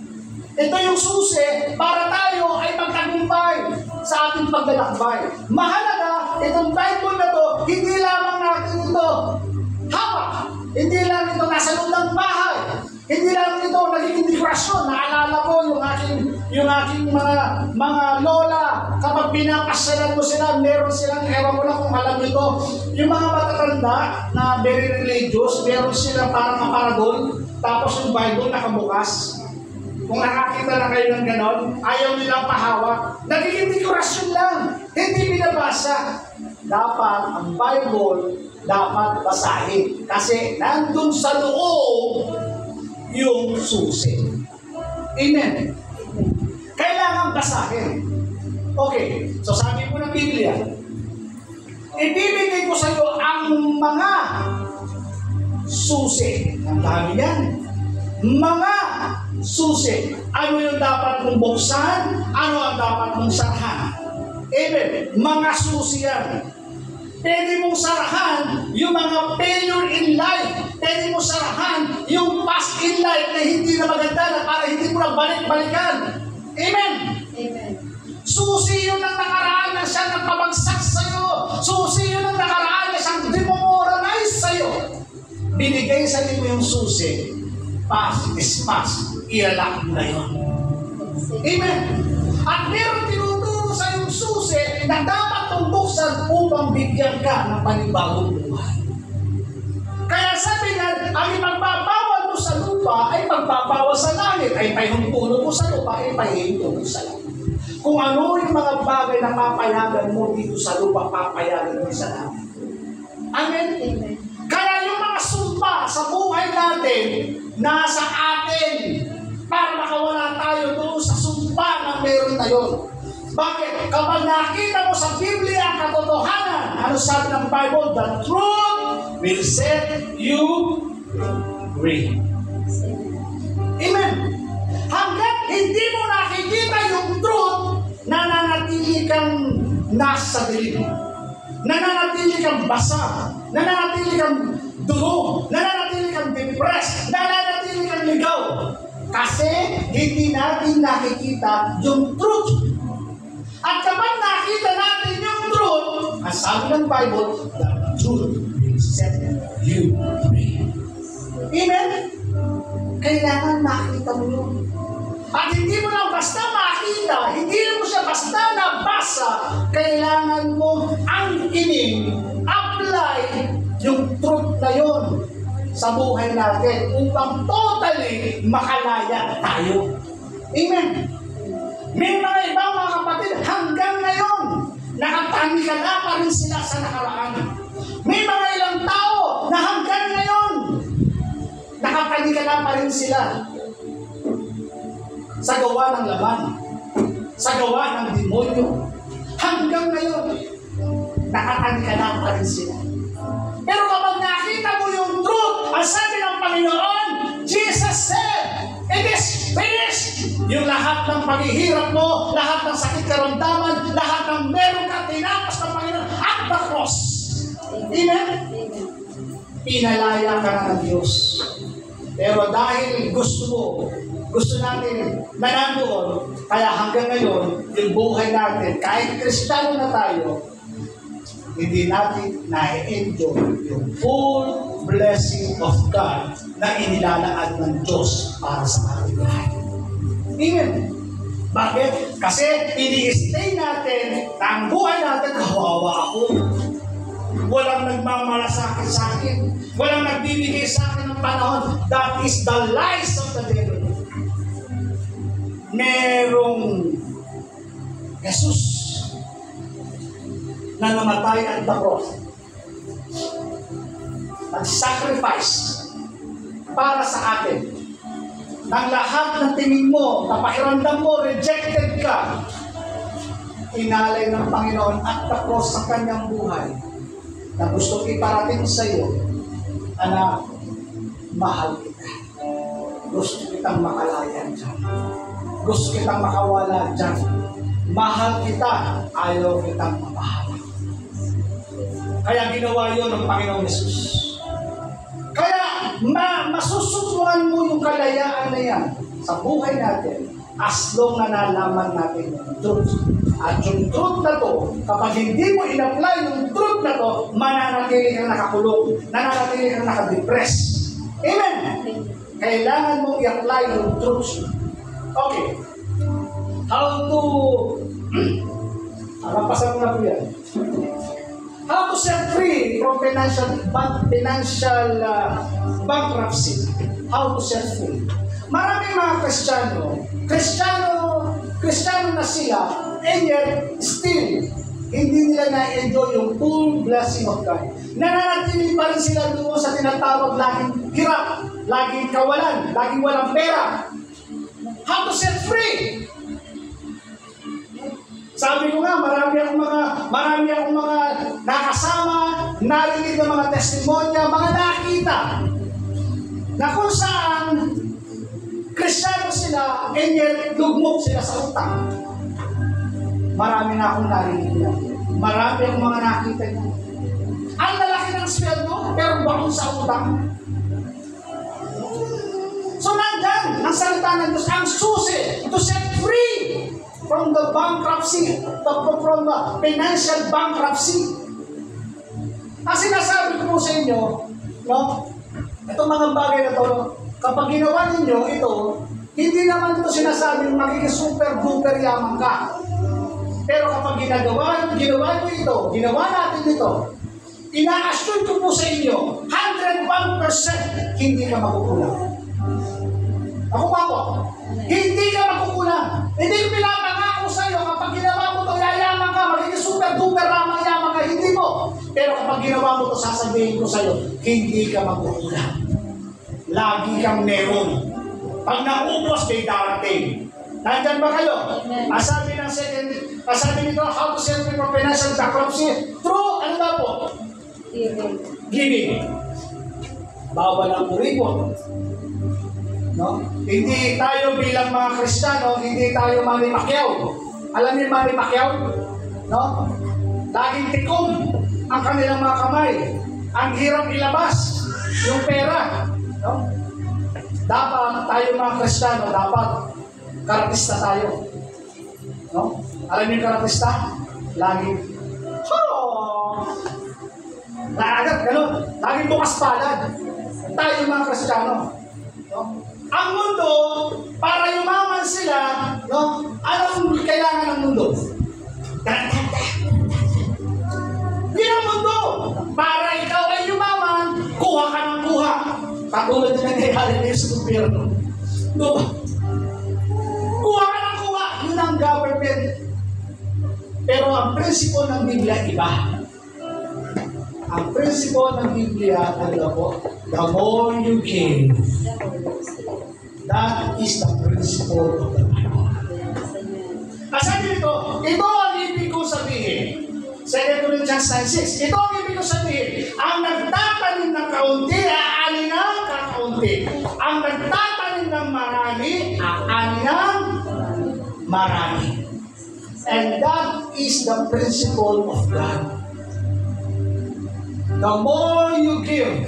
Ito yung susi para tayo ay magtagumpay sa ating paglalakbay. Mahalaga, itong Bible na to, hindi lamang natin ito hawak. Hindi lang ito nasa loob ng bahay. Hindi lang ito naging dekorasyon. Naalala ko yung aking mga lola, kapag pinapasyalan mo sila, meron silang, ewan ko lang kung alam nito, yung mga matatanda na very religious, meron silang parang aparador, tapos yung Bible nakabukas. Kung nakakita na kayo ng ganon, ayaw nilang pahawak. Nagiging dekorasyon lang. hindi binabasa. Dapat ang Bible dapat basahin. Kasi nandun sa loob yung susi. Amen. Kailangan basahin. Okay, so sabi po ng Biblia, ibibigay ko sa iyo ang mga susi. Ang dami yan. Mga susi. Ano yung dapat mong buksan? Ano ang dapat mong sarahan? Amen. Mga susi yan. Pwede mong sarahan yung mga failure in life. Pwede mong sarahan yung past in life na hindi na maganda na para hindi mo na balik-balikan. Amen. Amen. Susi yun ang nakaraan na siya nagpabagsak sa'yo. Susi yun ang nakaraan na siyang demoralize sa'yo. Binigay sa iyo yung susi. Past is past. Ialak mo na yun. Amen. At meron tinuturo sa yung susi na dapat mong buksan upang bigyan ka ng panibagong buhay. Kaya sabi nga, ang ipagpapawal mo sa lupa ay pagpapawal sa langit. Ay pahintulog mo sa lupa ay pahintulog sa langit. Kung ano yung mga bagay na papayagan mo dito sa lupa, papayagan mo sa langit. Amen? Amen. Kaya yung mga sumpa sa buhay natin, nasa atin para makawala tayo doon sa sumpa na meron na yun. Bakit? Kapag nakita mo sa Biblia ang katotohanan, ano sabi ng Bible? The truth will set you free. Amen. Hanggat hindi mo nakikita yung truth, nananatili kang nasa dilim. Nananatili kang basa. Nananatili kang durog. Nananatili kang depressed. Nananatili kang ligaw. Kasi hindi natin nakikita yung truth. At kapag nakita natin yung truth, ang sabi ng Bible, the truth will set you free. Amen? Kailangan makita mo yun. At hindi mo lang basta makita, hindi mo siya basta nabasa, kailangan mo ang apply yung truth na yun sa buhay natin upang totally makalaya tayo. Amen? May mga ibang mga kapatid hanggang ngayon, nakatanikala pa rin sila sa nakaraan. May mga ilang tao na hanggang ngayon, nakatanikala pa rin sila sa gawa ng laman, sa gawa ng demonyo. Hanggang ngayon, nakatanikala pa rin sila. Pero kapag nakita mo yung truth, ang sabi ng Panginoon, Jesus said, it is finished. Yung lahat ng paghihirap mo, lahat ng sakit karamdaman, lahat ng meron ka, tinapos ng Panginoon at the cross. Amen? Pinalaya ka na ng Diyos. Pero dahil gusto natin na nandoon, kaya hanggang ngayon, yung buhay natin, kahit Kristiyano na tayo, hindi natin na-enjoy yung full blessing of God na inilalaan ng Diyos para sa ating lahat. Amen. Bakit? Kasi ini-stay natin na ang buhay natin, kawawa ako. Walang nagmamalasakit sa akin. Walang nagbibigay sa akin ng panahon. That is the lies of the devil. Merong Jesus na namatay at the cross. Nag-sacrifice para sa atin. Nang lahat ng tingin mo, napakiramdam mo, rejected ka, inalay ng Panginoon at the cross sa kanyang buhay na gusto iparating sa iyo, anak, mahal kita. Gusto kitang makalaya dyan. Gusto kitang makawala dyan. Mahal kita, ayaw kitang mapahamak. Kaya ginawa yun ng Panginoong Jesus. Kaya masusubukan mo yung kalayaan na yan sa buhay natin as long na nalaman natin yung truth. At yung truth na to, kapag hindi mo in-apply yung truth na to, mananatili kang nakakulong, mananatili kang nakadepress. Amen? Kailangan mo i-apply yung truth. Okay. How to... Alampasan mo na po yan. How to set free from financial bankruptcy. How to set free. Maraming mga Kristiyano na sila, and yet still hindi nila na-enjoy yung full blessing of God. Nananatili pa rin sila doon sa tinatawag laging hirap, laging kawalan, laging walang pera. How to set free? Sabi ko nga, marami akong mga nakasama, narinig ng mga testimonya, mga nakita, na kung saan Kristiyano sila, and yet lugmok sila sa utang. Marami na akong narinig niya. Marami akong mga nakita niya. Ang lalaki ng sweldo, pero bakong sa utang. So nandyan, ang salita ng Diyos, ang susi to set free from the bankruptcy, from the financial bankruptcy. Ang sinasabi ko po sa inyo, no, itong mga bagay na to, kapag ginawa ninyo ito, hindi naman ito sinasabing magiging super duper yaman ka. Pero kapag ginawa nyo ito, ginawa natin ito, ina-assure ko po sa inyo, 101% hindi ka makukulang. Ako pa po, hindi ka makukulang. Hindi ko pinapangako sa iyo, kapag ginawa mo ito, yayaman ka, magiging super duper yaman ka, hindi mo. Pero kapag ginawa mo ito, sasabihin ko sa iyo, hindi ka makukulang. Lagi kang meron. Pag naubos, may darating. Nandyan ba kayo? Sabi nito, how to set free from financial bankruptcy? Through, ano ba po? Giving. Bawal ang kuripon. No? Hindi tayo bilang mga Kristiyano, hindi tayo Manny Pacquiao. Alam niyo Manny Pacquiao? No? Laging tikom ang kanilang mga kamay. Ang hirap ilabas yung pera. No? Dapat tayo mga Kristiyano, dapat karatista tayo. No? Alam niyo yung karatista? Laging, laging bukas palad. Tayo mga Kristiyano. No? Ang mundo, para yumaman sila, no? Anong kailangan ng mundo? Yun ang mundo. Para ikaw ay yumaman, kuha ka ng kuha. Katulad na nangyayari ngayon sa gobyerno. No? Kuha ka ng kuha. Yun ang government. Pero ang prinsipyo ng Biblia iba. Ang prinsipyo ng Biblia, ano po? The more you give, that is the principle of the Bible. Sabi nito, ito ang ibig ko sabihin. 2 Corinthians 9:6. Ito ang ibig ko sabihin. Ang nagtatanim ng kaunti, aanin ng kakaunti. Ang nagtatanim ng marami, aanin ng marami. And that is the principle of God. The more you give,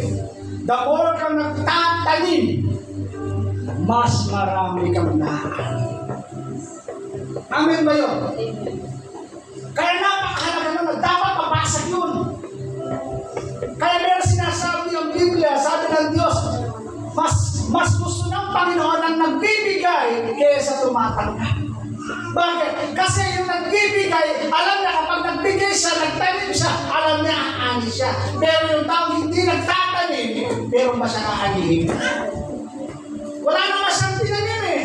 the more kang nagtatanim, mas marami kang naaani. Amen ba yun? Kaya napakahalaga naman, dapat mabasag yun. Kaya meron sinasabi ang Biblia, sabi ng Diyos, mas gusto ng Panginoon ang nagbibigay kaysa tumatanggap. Bakit? Kasi yung nagbibigay, alam niya kapag nagbigay siya, nagtanim siya, alam niya aani siya. Pero yung taong hindi nagtatanim, meron ba siya kaanihin? Wala naman siyang tinanim eh.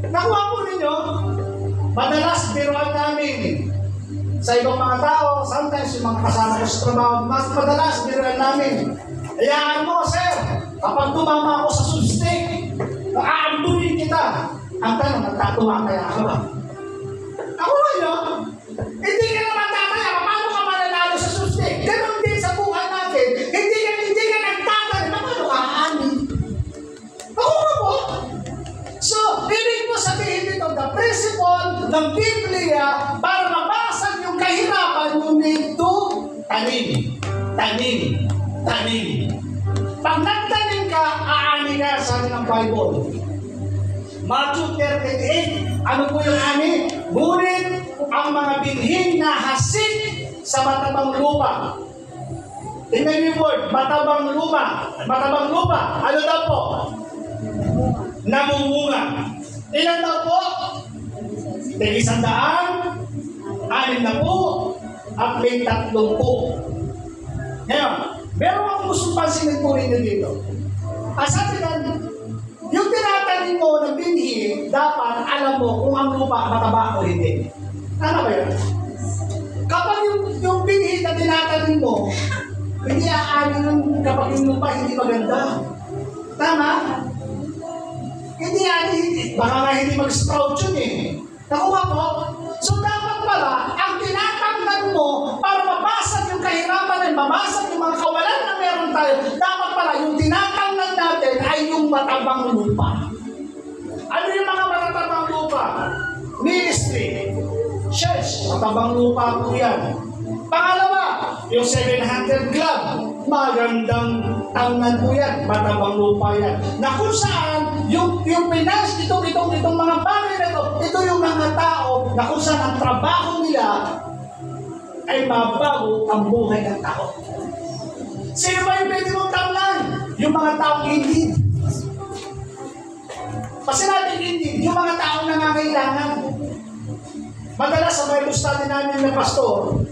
Nakuha po ninyo, madalas biruan namin sa ibang mga tao, sometimes yung mga kasama ko sa trabaho, mas madalas biruan namin. Hayaan mo, sir, kapag tumama ako sa substick, aambunin kita. Ang tanong, nagtatuwa kaya ako ba? Ako ba yun? Hindi ka naman tataya, paano ka mananalo sa substick? Ganon din sa buhay natin. Hindi ka nagtatanim, paano ka aanin? Ako ba po? So, ibig mo sabihin dito, the principle ng Biblia, para mabasag yung kahirapan, you need to tanim. Pag nagtanim ka, aani ka, sabi ng Bible. Matthew 38, ano po yung ani? Ngunit ang mga binhing na hasik sa matabang lupa. Tingnan niyo yung word, matabang lupa. Matabang lupa, ano daw po? Namumunga. Ilan daw po? 100, 60, at 30. Ngayon, meron akong gusto pansinin po rin nyo dito. Sabi ka, yung tinatanim mo ng binhi, dapat alam mo kung ang lupa mataba o hindi. Ano ba yun? Kapag tingnan mo, hindi aani nun kapag yung lupa hindi maganda. Tama? Hindi aani, baka nga hindi mag-sprout yun eh. Nakuha mo? So dapat pala, ang tinatangnan mo para mabasag yung kahirapan at mabasag yung mga kawalan na meron tayo, dapat pala yung tinatangnan natin ay yung matabang lupa. Ano yung mga matatabang lupa? Ministry, church, matabang lupa po yan. Pangalawa, yung 700 Club, magandang tangnan po yan, matabang lupa yan. Na kung saan, yung finance, itong mga bagay na ito yung mga tao na kung saan ang trabaho nila ay mabago ang buhay ng tao. Sino ba yung pwede mong tangnan? Yung mga taong hindi. Kasi natin hindi, yung mga taong nangangailangan. Madalas sa Bible study namin na pastor,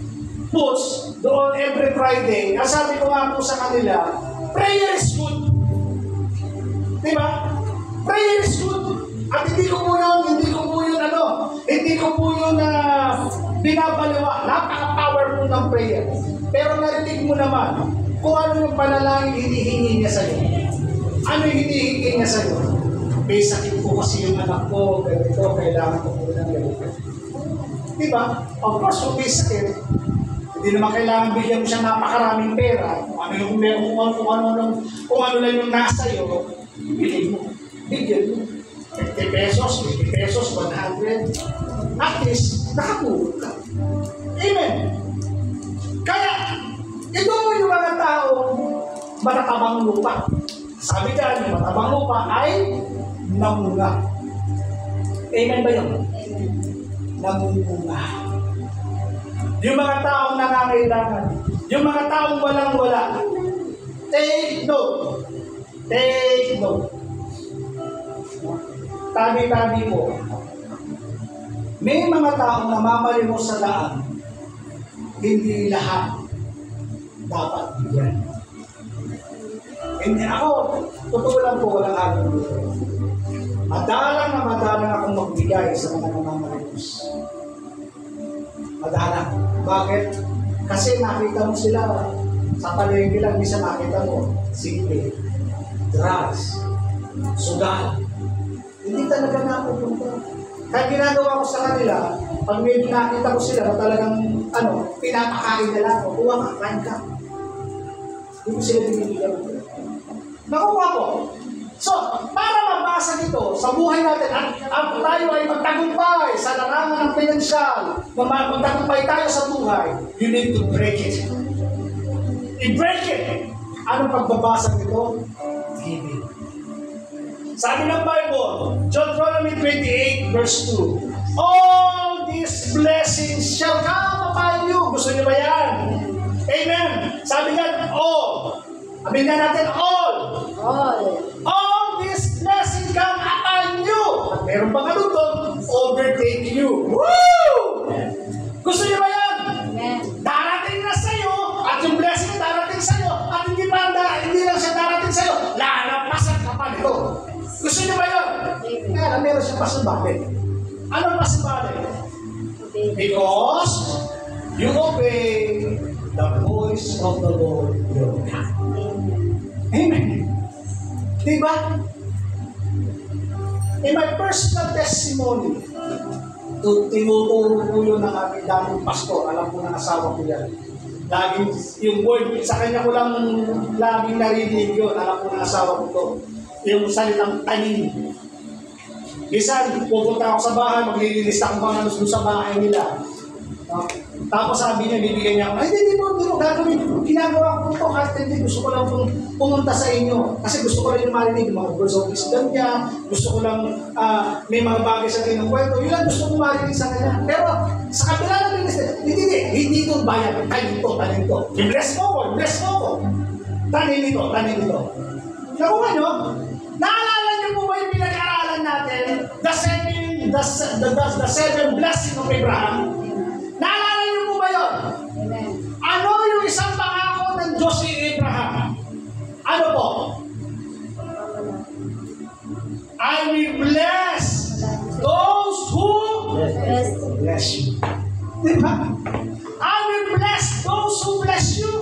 puts doon every Friday, ang sabi ko nga po sa kanila, prayer is good. Diba? Prayer is good. At hindi ko po yun binabaliwa. Napaka-powerful ng prayer. Pero narinig mo naman kung ano yung panalangin hinihingi niya sa'yo. Ano yung hinihingi niya sa'yo? May sakit po kasi yung anak ko, ganito, kailangan ko po ng ganito. Diba? Of course, kung may sakit, hindi naman kailangan bigyan mo siya napakaraming pera. Kung ano lang yung nasa iyo, bigyan mo. 50 pesos, 100. At least, nakatulog ka. Amen. Kaya, ito yung mga tao, matatabang lupa. Sabi dyan, yung matatabang lupa ay namunga. Amen ba yun? Amen. Namunga. Yung mga taong nangangailangan, yung mga taong walang-wala, take note. Take note. Tabi-tabi po. May mga taong namamalimos sa daan, hindi lahat dapat bigyan. Hindi ako, totoo lang po, walang agad dito. Madalang akong magbigay sa mga namamalimos. Madalang. Bakit? Kasi nakita mo sila sa palengke lang, bisa nakita mo, sige, drugs, sugal. Hindi talaga napupunta. Kaya ginagawa ko sa kanila, pag may nakita ko sila na talagang, pinapakain na lang, kuha ka, kain ka. Hindi ko sila binibigyan ko. Nakuha ko. So, para mabasa ito sa buhay natin, at tayo ay magtagumpay sa larangan ng pinansyal, magtagumpay tayo sa buhay, you need to break it. I-break it. Anong pagbabasa nito? Giving. Sabi ng Bible, Deuteronomy 28 verse 2, all these blessings shall come upon you. Gusto niyo ba yan? Amen. Sabi nga, all. Sabi nga natin, all. All these blessings come upon you. At meron pang ano doon, overtake you. Woo! Gusto niyo ba yan? Amen. Darating na sa'yo, at yung blessing darating sa'yo, at hindi lang siya darating sa'yo, lalapasan ka pa nito. Gusto niyo ba yun? Kaya meron siyang pasubali. Anong pasubali? Because you obey the voice of the Lord your God. Amen. Diba? In my personal testimony, tinuturo ko yun ng aming daming pastor. Alam ko ng asawa ko yan. Laging yung word, sa kanya ko lang laging narinig yun. Alam ko ng asawa ko to. Yung salitang tanim. Minsan, pupunta ako sa bahay, maglilinis ako mga ano sa bahay nila. Tapos sabi niya, bibigyan niya ako, ay, hindi mo gagawin. Ginagawa ko ito kahit hindi. Gusto ko lang pumunta sa inyo. Kasi gusto ko lang yung marinig, yung mga words of wisdom niya. Gusto ko lang may mga bagay sa kwento. Yun lang gusto ko marinig sa kanya. Pero sa kabila ng linis, hindi ito bayan. Tanim to. I-bless mo ko. Tanim ito. Nakuha nyo? Naalala niyo po ba yung pinag-aaralan natin? The seven blessings of Abraham? Naalala niyo po ba yun? Amen. Ano yung isang pangako ng Diyos si Abraham? Ano po? I will bless those who bless you. Diba? I will bless those who bless you.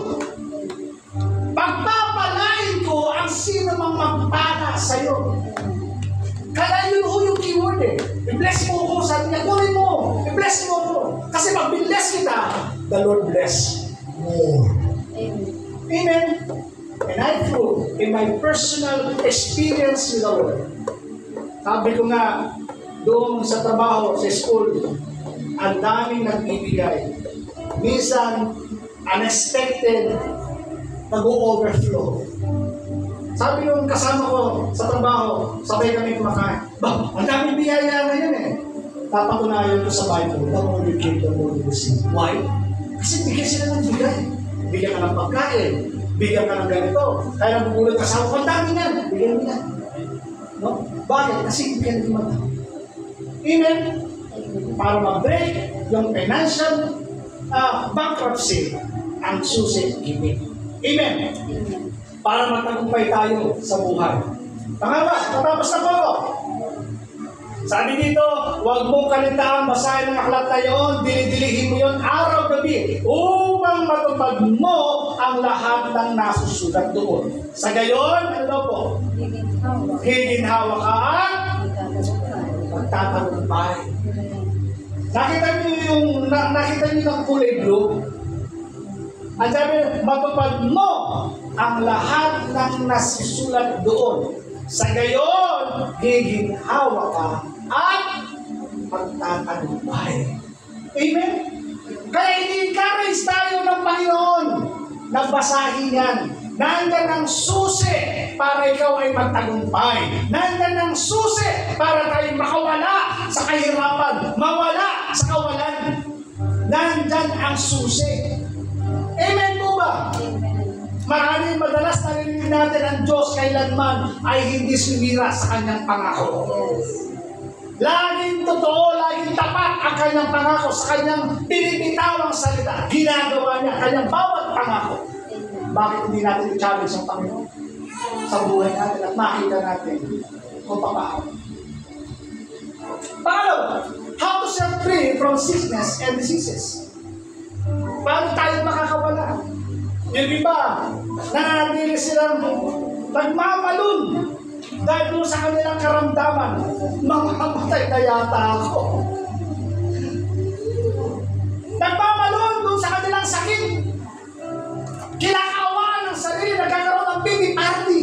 will bless more. Amen. Amen. And I prove in my personal experience with the Lord. Sabi ko nga, doon sa trabaho, sa school, ang daming nagbibigay. Minsan, unexpected, nag-overflow. Sabi yung kasama ko sa trabaho, sabay kami kumakain. Ang daming biyaya ngayon eh. Papatunayan ko sa Bible, the more you give, the more you receive. Why? Kasi bigyan sila ng bigay. Bigyan ka ng pagkain, bigyan ka ng ganito. Kaya nagugulat ka sa ako, ang dami yan. Bigyan mo yan. No? Bakit? Kasi bigyan natin mga. Amen? Para mag-break yung financial bankruptcy, ang susi giving. Amen? Amen. Para magtagumpay tayo sa buhay. Pangalawa, tatapos na po ako. Sabi dito, huwag mong kalintaan, basahin ang aklat na yun, dili-dilihin mo yun araw-gabi upang matupad mo ang lahat ng nasusulat doon. Sa gayon, ano daw po? Higinhawa ka at magtatagumpay. Nakita niyo yung kulay blue? Ang sabi, matupad mo ang lahat ng nasusulat doon. Sa gayon, higinhawa ka at magtatagumpay. Amen? Kaya ini-encourage tayo ng Panginoon na basahin yan. Nandiyan ang susi para ikaw ay magtagumpay. Nandiyan ang susi para tayo makawala sa kahirapan, mawala sa kawalan. Nandiyan ang susi. Amen po ba? Maraming madalas narinig natin ang Diyos kailanman ay hindi sumira sa kanyang pangako. Laging totoo, laging tapat ang kanyang pangako sa kanyang binibitawang salita. Ginagawa niya kanyang bawat pangako. Bakit hindi natin i-challenge ang Panginoon sa buhay natin at makita natin kung paano? Pangalawa, how to set free from sickness and diseases. Paano tayo makakawala? Yung iba, nananatili silang nagmamalun dahil doon sa kanilang karamdaman. Mamamatay na yata ako. Nagmamalun doon sa kanilang sakit. Kinakawaan ng sarili, nagkakaroon ng pity party.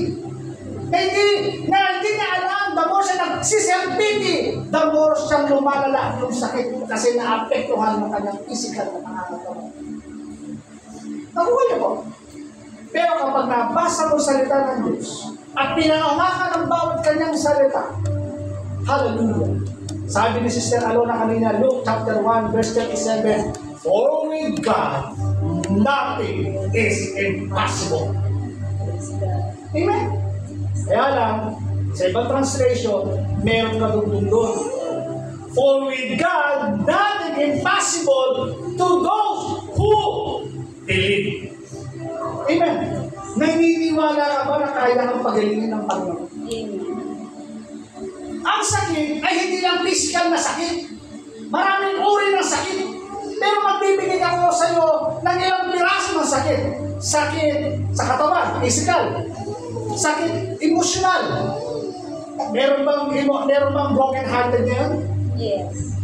Hindi niya alam, the more siya nagsiself-pity, the more siyang lumalala yung sakit kasi naapektuhan ng kanyang physical na pangatawan. Nakuha niyo po. Pero kapag nabasa mo salita ng Diyos at pinangawakan ng bawat kanyang salita, hallelujah. Sabi ni Sister Alona kanina, Luke chapter 1, verse 37, for with God, nothing is impossible. Amen? Kaya lang, sa ibang translation, meron ka doon. For with God, nothing impossible to those who believe. Amen. Naniniwala ka ba na kaya kang pagalingin ng Panginoon? Ang sakit ay hindi lang physical na sakit. Maraming uri ng sakit. Pero magbibigay ako sa iyo ng ilang piraso ng sakit. Sakit sa katawan, physical. Sakit emotional. Meron bang broken-hearted ngayon? Yes.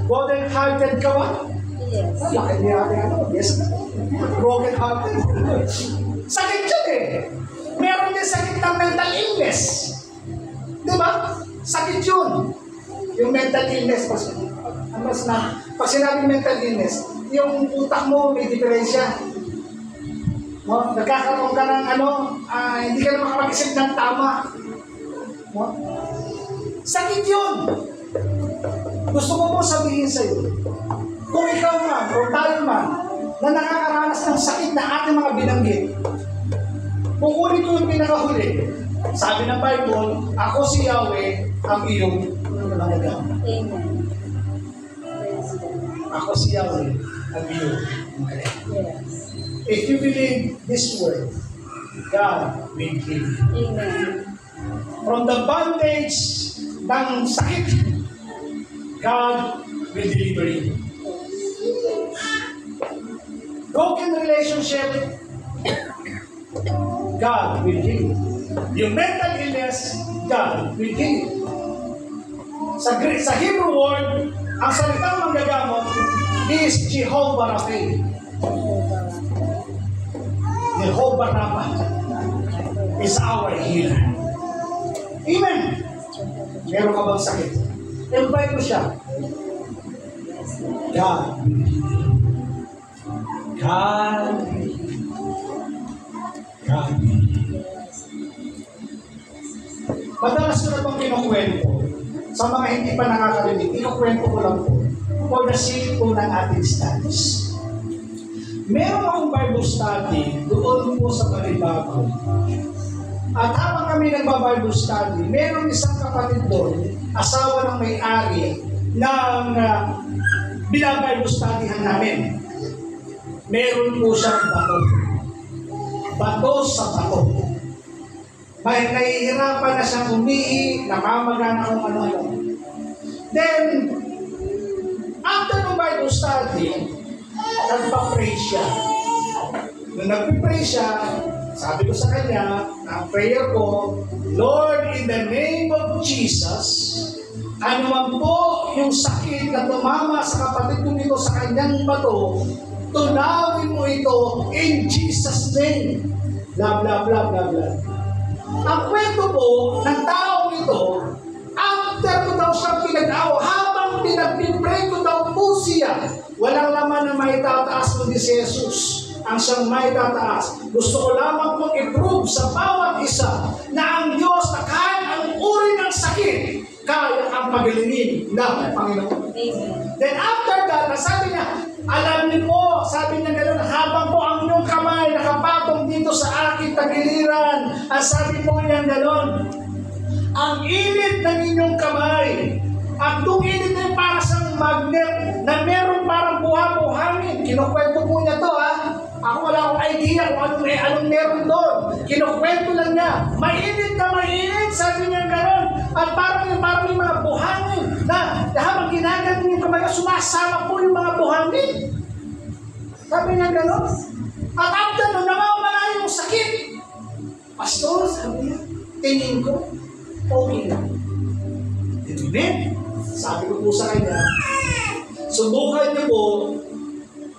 Broken-hearted ka ba? Yes. Laki niya natin yes. Broken-hearted. Sakit yun eh. Meron din sakit ng mental illness. Di ba? Sakit yun. Yung mental illness, pag sinabing mental illness, yung utak mo may diferensya. No? Nagkakaroon ka ng hindi ka na makapag-isip ng tama. No? Sakit yun. Gusto ko po sabihin sa iyo, kung ikaw man o tayo man na nakakaranas ng sakit na ating mga binanggit, kukunin ko yung pinakahuli. Sabi ng Bible, ako si Yahweh ang iyong nangagawa. Amen. Ako si Yahweh ang iyong nangagawa. Yes. If you believe this word, God will heal you. Amen. From the bondage ng sakit, God will deliver you. Broken relationship, God will heal you. Yung mental illness, God will heal you. Sa Hebrew word, ang salitang manggagamot is Jehovah Rapha. Jehovah Rapha is our healer. Amen. Meron ka bang sakit? Invite mo siya. God. God. God. Madalas ko na bang kinukwento sa mga hindi pa nakakarinig, kinukwento ko lang po for the sake po ng ating studies. Meron akong Bible study doon po sa Balibago. At habang kami nagba-Bible study, meron isang kapatid doon, asawa ng may-ari ng binabible studyhan namin. Meron po siyang bato. Bato sa bato. May nahihirapan na siyang umihi, namamagana kung ano-ano. Then, after ng Bible study, nagpa-pray siya. Nung nagpa-pray siya, sabi ko sa kanya, ang prayer ko, Lord, in the name of Jesus, ano man po yung sakit na tumama sa kapatid ko dito sa kanyang bato, tunawin mo ito in Jesus' name. Blah, blah, blah, blah, blah. Ang kwento po ng taong ito, after ko daw siyang pinag-awa, habang pinag-pray ko daw po siya, walang laman na maitataas kundi si Jesus ang siyang maitataas. Gusto ko lamang pong i-prove sa bawat isa na ang Diyos na kahit ang uri ng sakit, kaya ang pagalingin ng Panginoon. Amen. Then after that, sabi niya, alam niyo po, sabi niya gano'n, habang po ang inyong kamay nakapatong dito sa aking tagiliran, ang sabi po niya gano'n, ang init ng inyong kamay, at itong init na para sa magnet na meron parang buha-buhangin. Kinukwento po niya to, ha? Ako wala akong idea kung anong meron doon. Kinukwento lang niya. Mainit na mainit, sabi niya gano'n. At parang may mga buhangin na habang ginagano yung kamay, sumasama po yung mga buhangin. Sabi niya gano'n. At after nun, nawawala yung sakit. Pastor, sabi niya, tingin ko, okay na. Amen. Sabi ko po sa kanya, subukan niyo po,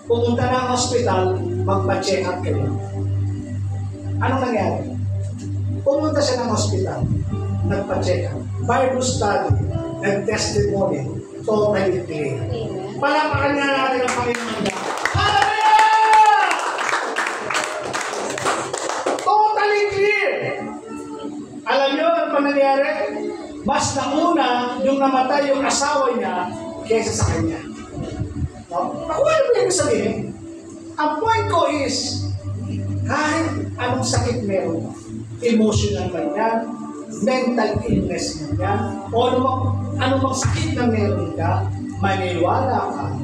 pumunta na ang hospital, magpa-check up kayo. Anong nangyari? Pumunta siya ng hospital, nagpa-check up. Bible study, nag-testimony, totally clear. Amen. Palapakan nga natin ang Panginoon niya. Hallelujah! Totally clear! Alam niyo ano pa nangyari? Mas nauna yung namatay yung asawa niya kaysa sa kanya. No? Ako ano ba yung sabihin? Ang point ko is, kahit anong sakit meron, emotional man yan, mental illness man yan, o anumang sakit na meron ka, maniwala ka,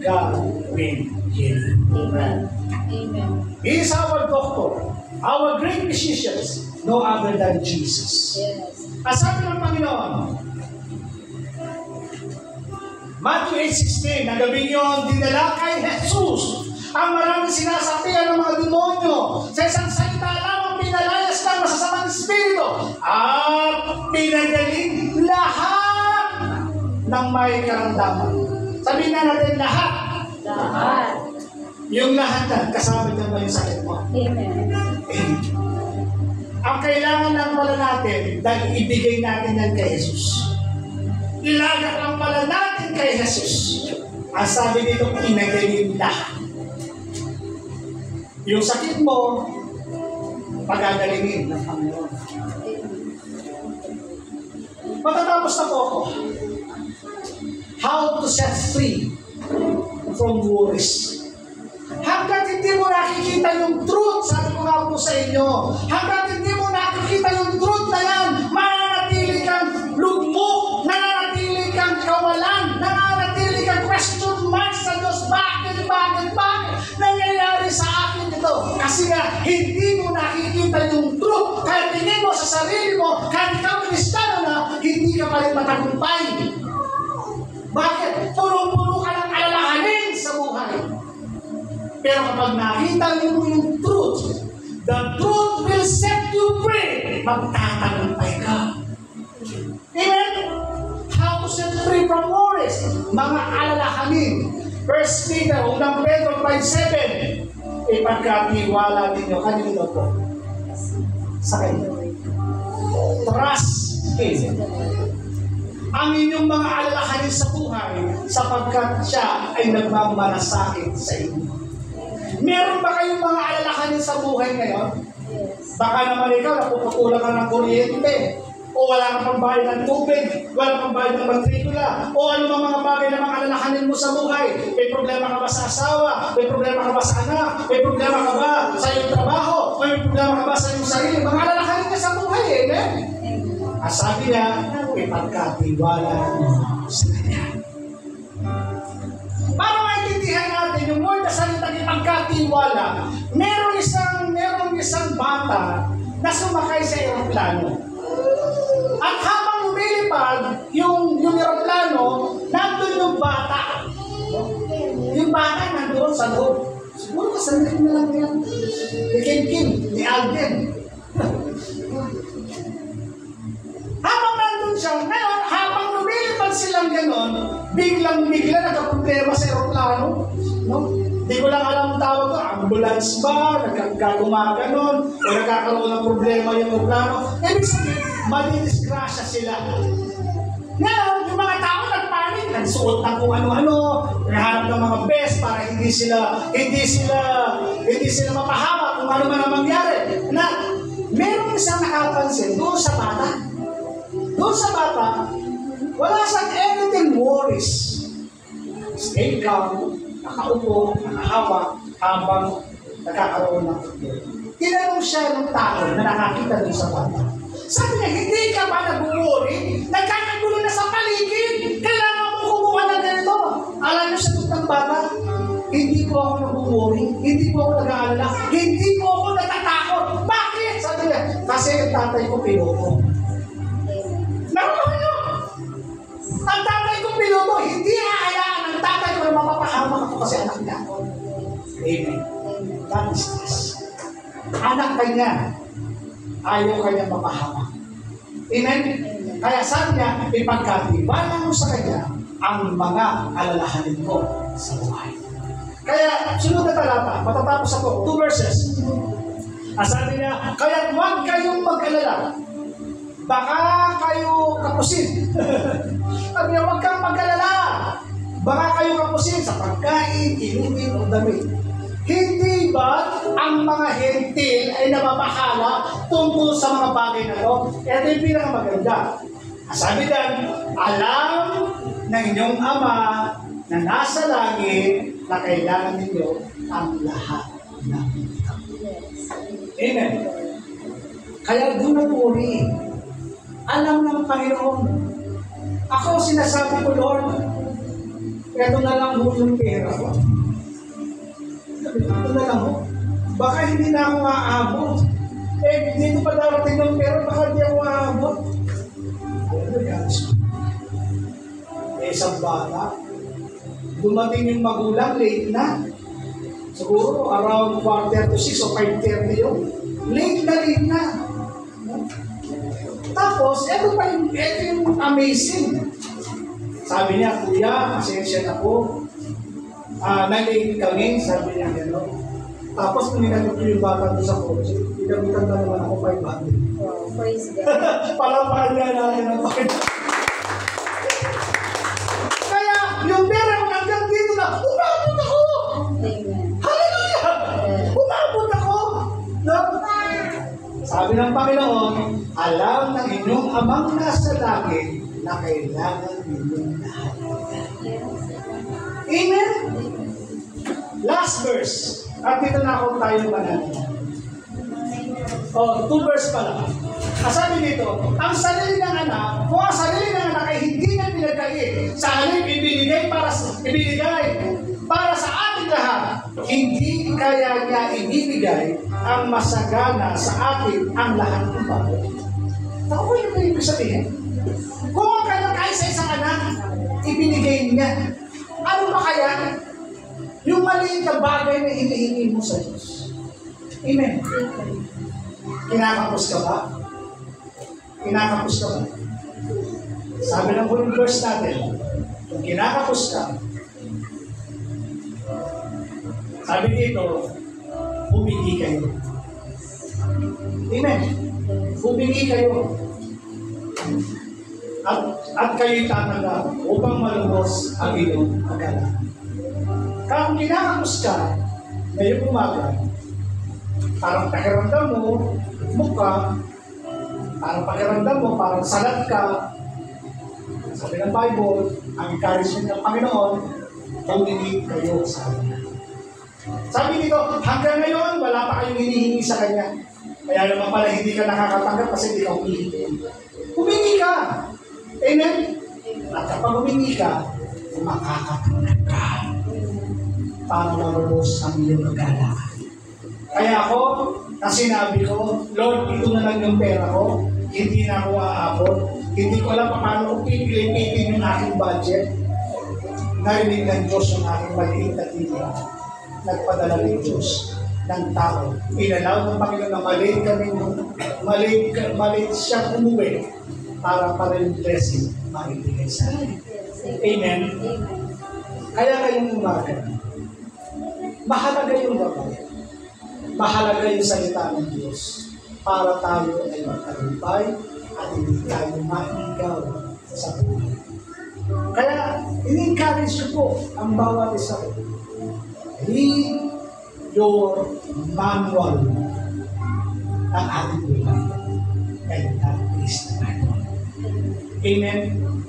God will heal. Amen. Amen. He is our doctor, our great physicians, no other than Jesus. Yes. Ang sabi ng Panginoon, Matthew 8:16, na gabi yun, dinala kay Jesus ang maraming sinasapian ng mga demonyo. Sa isang salita lamang, pinalayas ng masasamang espiritu at pinagaling lahat ng may karamdaman. Sabihin na natin lahat. Lahat. Yung lahat na, kasama niya ba yung sakit mo? Amen. Ang kailangan lang pala natin, dahil ibigay natin yan kay Jesus. Ilagak lang pala natin kay Jesus. Ang sabi dito, pinagaling lahat. Yung sakit mo, pagagalingin ng Panginoon. Matatapos na po ako. How to set free from worries. Hanggat hindi mo nakikita yung truth, sabi ko nga po sa inyo, hanggat hindi mo nakikita yung truth na yan, mananatili kang lugmok, nananatili kang kawalan, nananatili kang question mark sa Diyos. Bakit nangyayari sa akin ito? Kasi nga, hindi mo nakikita yung truth. Kahit tingin mo sa sarili mo, kahit ikaw Kristiyano na, hindi ka pa rin matagumpay. Bakit? Puno-puno ka ng alalahanin sa buhay. Pero kapag nakita niyo mo yung truth, the truth will set you free. Magtatagumpay ka. Amen? How to set free from worries? Mga alalahanin. 1 Peter, unang Pedro 5:7. ipagkatiwala ninyo. Kanino po? Sa kanya. Trust Him. Ang inyong mga alalahanin sa buhay sapagkat siya ay nagmamalasakit sa inyo. Meron ba kayong mga alalahanin sa buhay ngayon? Baka naman ikaw, napuputulan ka ng kuryente, o wala kang pambayad ng tubig, wala kang pambayad ng matrikula, o ano mga bagay na mga alalahanin mo sa buhay. May problema ka ba sa asawa? May problema ka ba sa anak? May problema ka ba sa iyong trabaho? O may problema ka ba sa iyong sarili? Mga alalahanin ka sa buhay, amen? Sabi niya, ipagkatiwala sa Kanya. Para maintindihan natin yung word na salitang ipagkatiwala, merong isang bata na sumakay sa eroplano. At habang lumilipad yung eroplano, nandun yung bata. Yung bata nandun sa loob. Siguro kasandali na lang yan. Ni Kim, ni Alden. Habang nandun siya, ngayon, habang lumilipad silang gano'n, biglang-bigla nagkaproblema sa aeroplano. No? Hindi ko lang alam tawag ko, ambulance ba, nagkagumaganon, o nagkakaroon ng problema yung aeroplano. Ibig sabihin, madidisgrasya sila. Ngayon, yung mga tao nagpanik, nagsuot ng kung ano-ano, nahanap ng mga best para hindi sila mapahamak kung ano man ang mangyari. Na, meron isang nakapansin doon sa bata. Doon sa bata, wala siyang anything worries. Stay calm, nakaupo, nakahawak, habang nakakaroon ng problema. Tinanong siya ng tao na nakakita doon sa bata. Sabi niya, hindi ka ba nag-worry? Nagkakagulo na sa paligid. Kailangan mo kumuha ng ganito. Alam niyo sa ng bata, hindi po ako nag-worry, hindi po ako nag-aalala, hindi po ako natatakot. Bakit? Sabi niya, kasi yung tatay ko piloto. Nakuha niyo? Ang tatay ko piloto, hindi aayaan ang tatay ko na mapapahamak ako kasi anak niya ako. Amen. That is this. Anak kanya, ayaw kanya mapahamak. Amen? Kaya sabi niya, ipagkatiwala mo sa kanya ang mga alalahanin ko sa buhay. Kaya, sunod na talata, matatapos ako, 2 verses. Sabi niya, kaya huwag kayong mag-alala. Baka kayo kapusin. Sabi niya, huwag kang mag-alala. Baka kayo kapusin sa pagkain, inumin o damit. Hindi ba ang mga hentil ay napapahala tungkol sa mga bagay na ito? Ito yung pinakamaganda. Sabi diyan, alam ng inyong Ama na nasa langit na kailangan ninyo ang lahat ng ito. Amen. Kaya do not worry. Alam ng Panginoon. Ako sinasabi ko, Lord, ito na lang yung pera ko. Ito na lang ho. Baka hindi na ako maaabot. Dito pa darating ng pera, baka hindi ako maaabot. Isang bata, dumating yung magulang, late na. Siguro, around 4:36 o 5:30 yun. Late na. Tapos, ito yung amazing. Sabi niya, Kuya, pasensya na po. Na-late kami, sabi niya gano'n. Tapos, nung ninagod ko yung bata doon sa kotse, pinagamitan na naman ako 500. Wow, praise God. Palampahan niya natin ang Panginoon. Kaya, yung pera ko hanggang dito na, umabot ako! Amen. Hallelujah! Umabot ako! No? Sabi ng Panginoon, alam ng inyong Amang nasa langit na kailangan ninyong lahat. Amen? Last verse. At dito na ako tayo mananong. 2 verse pa lang. Sabi dito, ang sarili ng anak, kung ang sarili ng anak ay hindi niya pinagkait, sa halip ibinigay para sa ating lahat, hindi kaya niya ibibigay ang masagana sa atin ang lahat ng bagay. Ako yung may ibig sabihin. Kung ang kalakay sa isang anak, ibinigay niya. Ano ba kaya? Yung maliit na bagay na hinihingi mo sa Diyos. Amen. Kinakapos ka ba? Kinakapos ka ba? Sabi ng huling verse natin, kung kinakapos ka, sabi dito, humingi kayo. Amen. Humingi kayo. At kayo'y tatanggap upang malubos ang iyong kagalakan. Kung kinakamos ka ngayong umaga, parang pakiramdam mo, mukha, parang pakiramdam mo, parang salat ka, sabi ng Bible, ang encouragement ng Panginoon, humingi kayo sa Kanya. Sabi dito, hanggang ngayon, wala pa kayong hinihingi sa Kanya. Kaya naman pala hindi ka nakakatanggap kasi hindi ka humihingi. Humingi ka! Amen? At kapag humingi ka, makakatanggap ka para marubos ang iyong kagalakan. Kaya ako, kasi sinabi ko, Lord, ito na lang yung pera ko, hindi na ako aabot, hindi ko alam paano ko pipilipitin yung aking budget. Narinig ng Diyos yung aking maliit na tila. Nagpadala ng Diyos ng tao. Inalaw ng Panginoon na maliit siya umuwi para yung blessing maibigay sa akin. Amen? Kaya kayong umaga, mahalaga yung gabay. Mahalaga yung salita ng Diyos para tayo ay magtagumpay at hindi tayo maigaw sa buhay. Kaya, in-encourage ko po ang bawat isa. Read your manual ng ating buhay. And that is the Bible. Amen?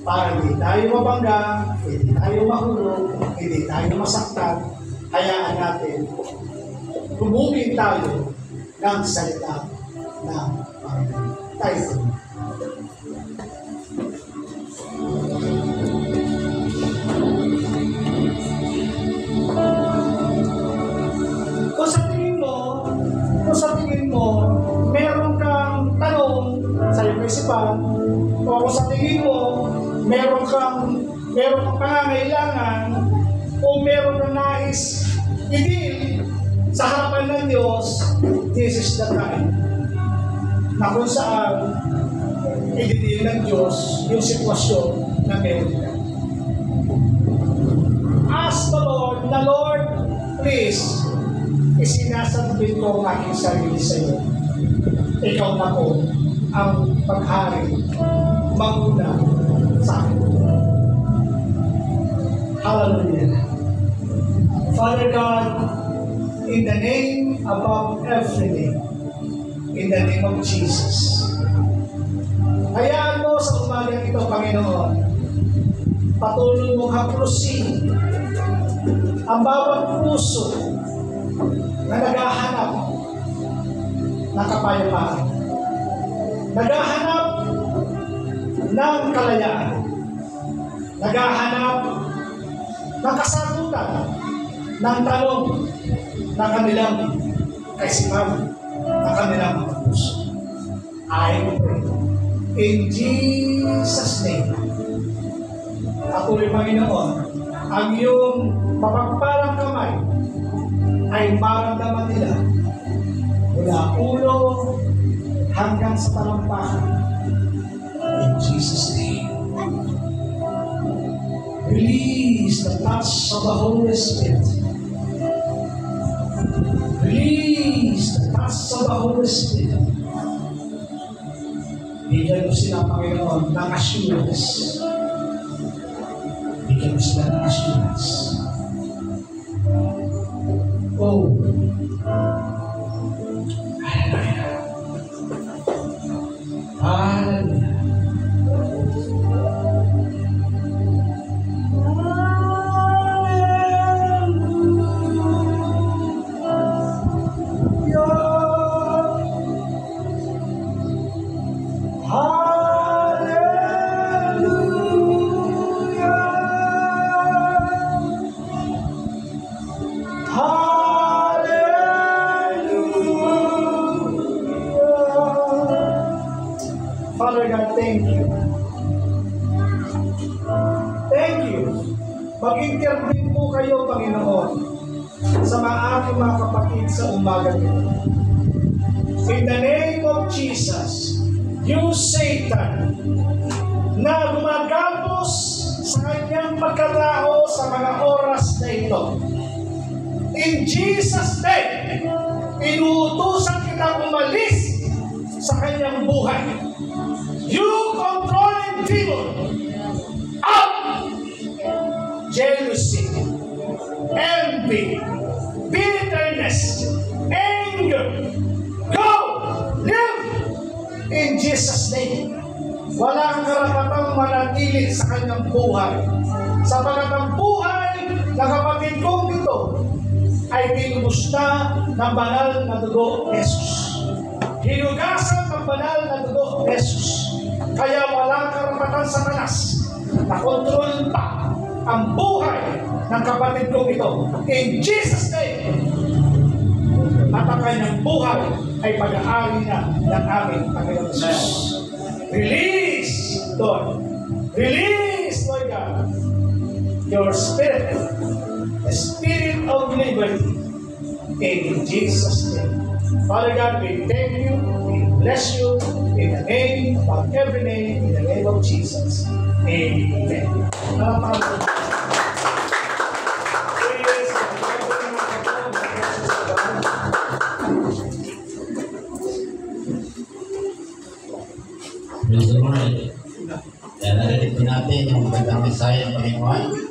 Para hindi tayo mabangga, hindi tayo mahulog, hindi tayo masaktan, hayaan natin, tumugin tayo ng salita ng Panginoon. Tayo po. Kung sa tingin mo, meron kang tanong sa iyong isipan, o kung sa tingin mo, meron kang pangangailangan, o meron kang nais i-deal sa harapan ng Diyos, this is the time na kung saan i-deal ng Diyos yung sitwasyon na meron ka. Ask the Lord, please, isinasabit ko ang aking sarili sa iyo. Ikaw na po ang paghari, maguna sa akin. Hallelujah. Father God, in the name above every name, in the name of Jesus, hayaan mo sa umagang ito, Panginoon, patuloy mong haplusin ang bawat puso na naghahanap ng kapayapaan, naghahanap ng kalayaan, naghahanap ng kasagutan ng tanong ng kanilang kaisipan, ng kanilang mga puso. I pray in Jesus' name, patuloy, Panginoon, ang iyong mapagparang kamay ay maramdaman nila mula ulo hanggang sa talampakan. In Jesus' name. Release the touch of the Holy Spirit. Release the touch of the Holy Spirit. Bigyan mo sila, Panginoon, ng assurance. Bigyan mo sila ng assurance. Oh, hallelujah. Hallelujah. Father God, thank you. Thank you. Mag-intervene po kayo, Panginoon, sa aking mga kapatid sa umaga nito. In the name of Jesus, you Satan, na gumagapos sa kanyang pagkatao sa mga oras na ito. In Jesus' name, inuutusan kita umalis sa kanyang buhay. You controlling demon, out! Jealousy, envy, bitterness, anger, go! Live! In Jesus' name. Walang karapatang manatili sa kanyang buhay. Sapagat ang buhay ng kapatid kong ito ay binubos na ng banal na dugo ni Jesus. Hinugasan ng banal na dugo ni Jesus. Kaya walang karapatan sa tanas na kontrol pa ang buhay ng kapatid kong ito. In Jesus' name. At ang kanyang buhay ay pag-aari na ng aming Panginoon Jesus. Release, Lord. Release, Lord God, your spirit, the spirit of liberty, in Jesus' name. Father God, we thank you, we bless you, in the name, above every name, in the name of Jesus. Amen. Praise the Lord. Kaya narinig po natin yung magandang mensahe ng Panginoon.